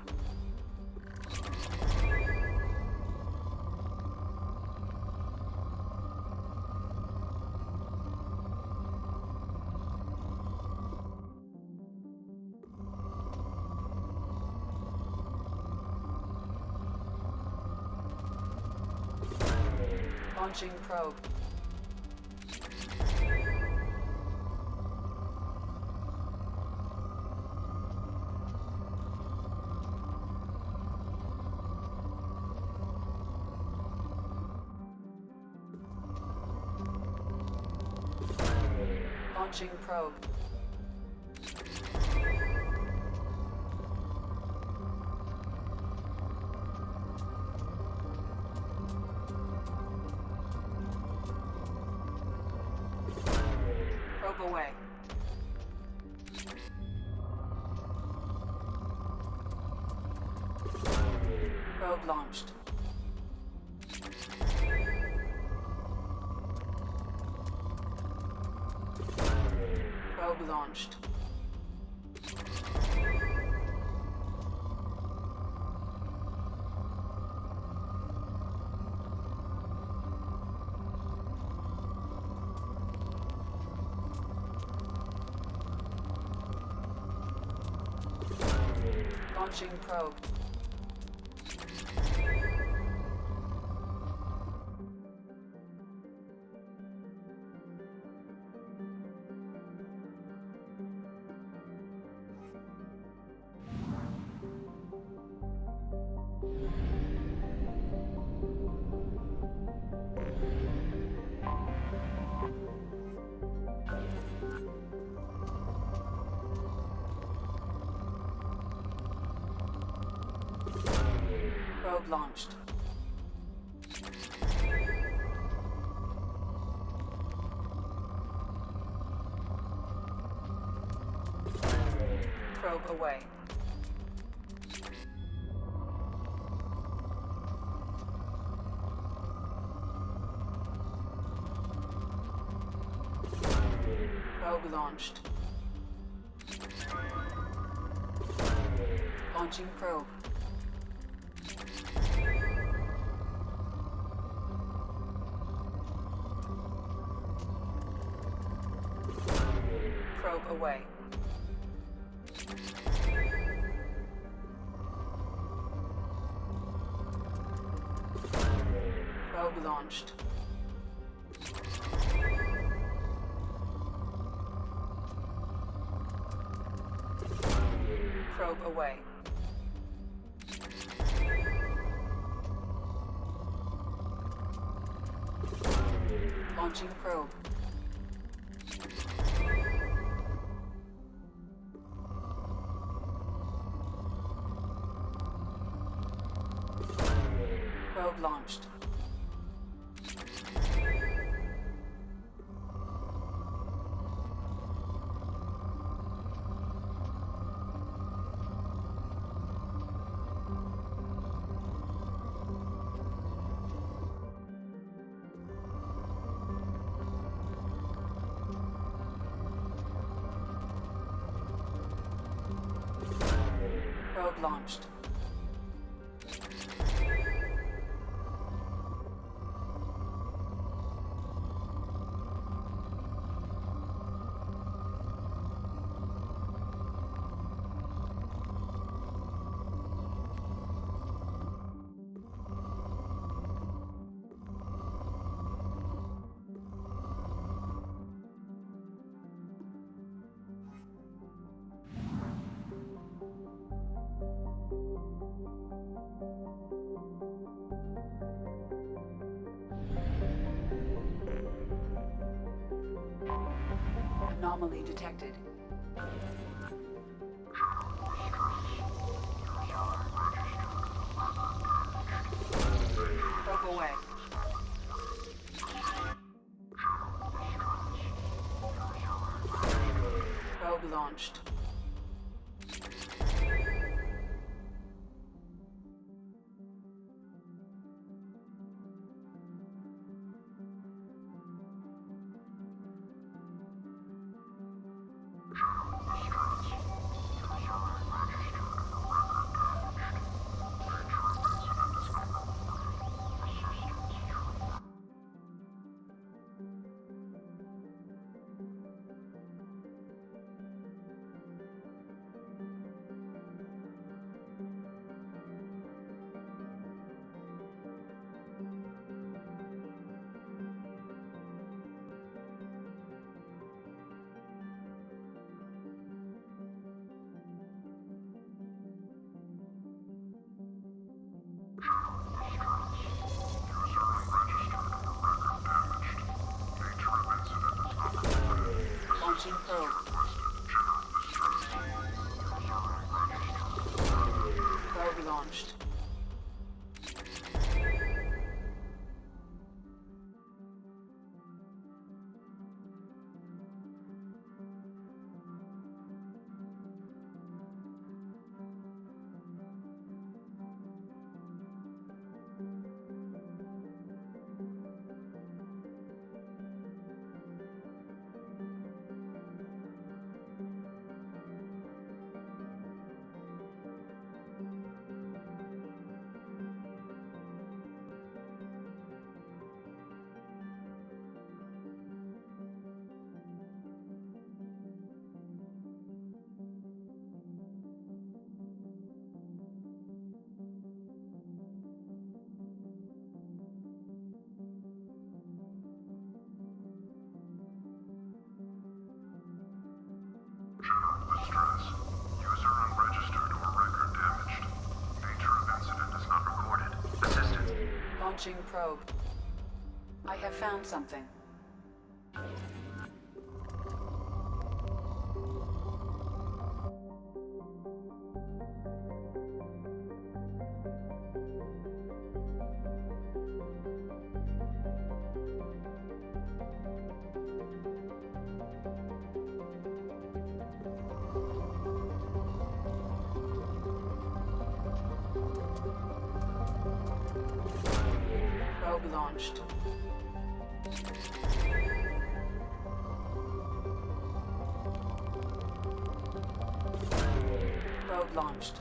Launching probe. Launching probe. Probe away. Probe launched. Probe launched. Launching probe. Probe launched. Probe away. Probe launched. Launching probe. Probe away. Probe launched. Probe away. Launching probe. Probe launched. Probe launched. Anomaly detected. Probe away. Probe launched. Launching probe. Probe launched. Launching probe. I have found something. Probe launched. Probe launched.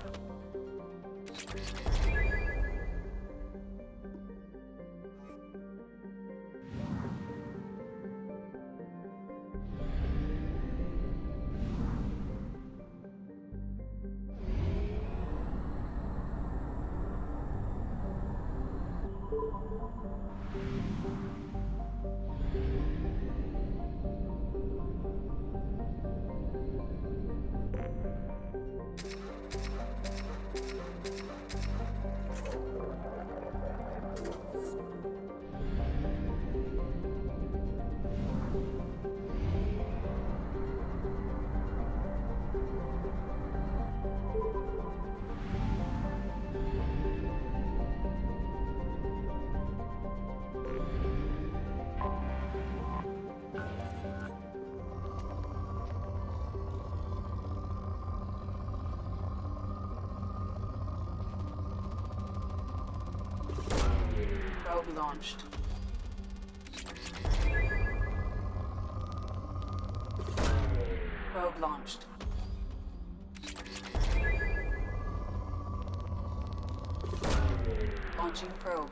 Probe launched. Probe launched. Launching probe.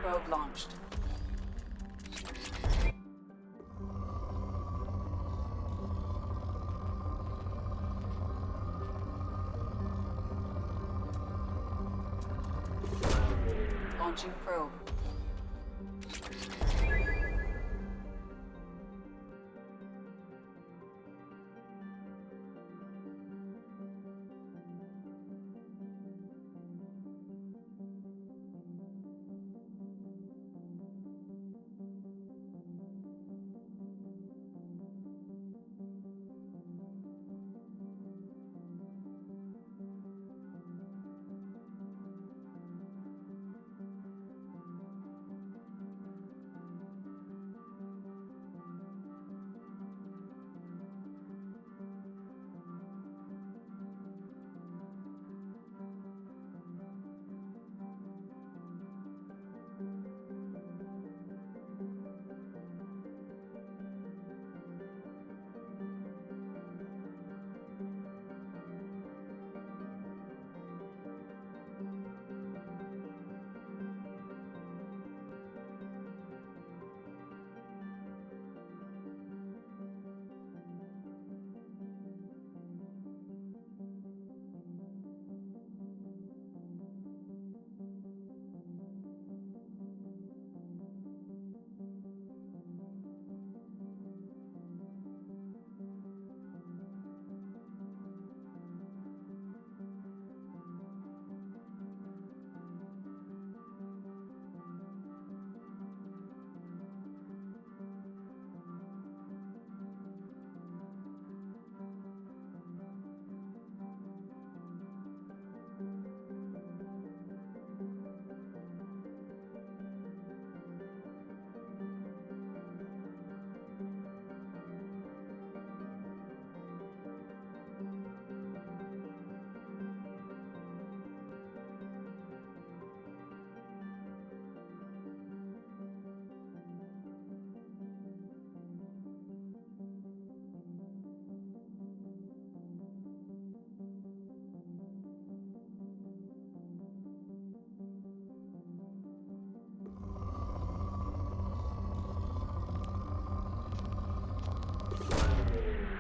Probe launched. Launching probe.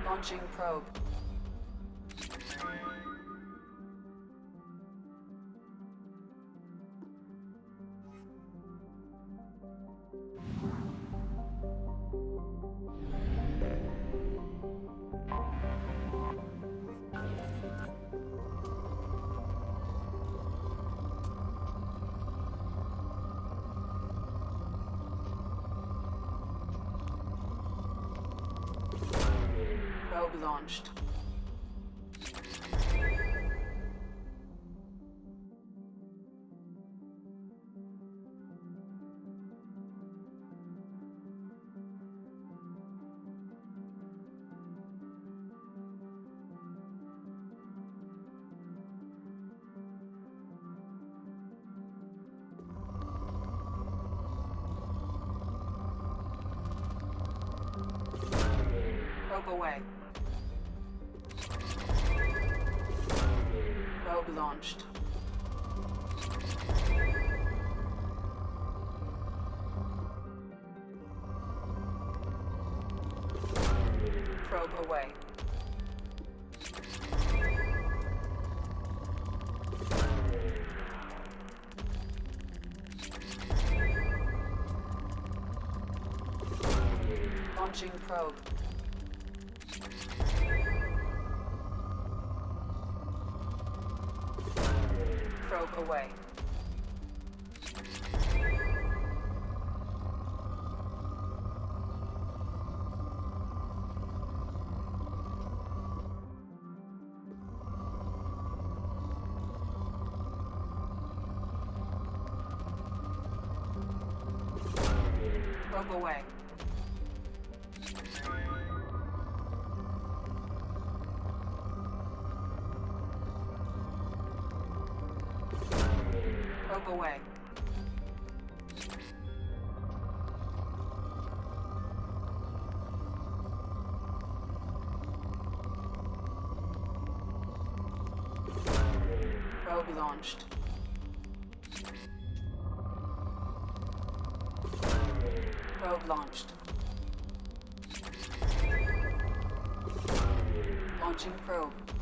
Launching probe. Probe launched. Probe away. Probe launched. Probe away. Launching probe. Probe away. Probe away. Probe away. Probe launched. Probe launched. Launching probe.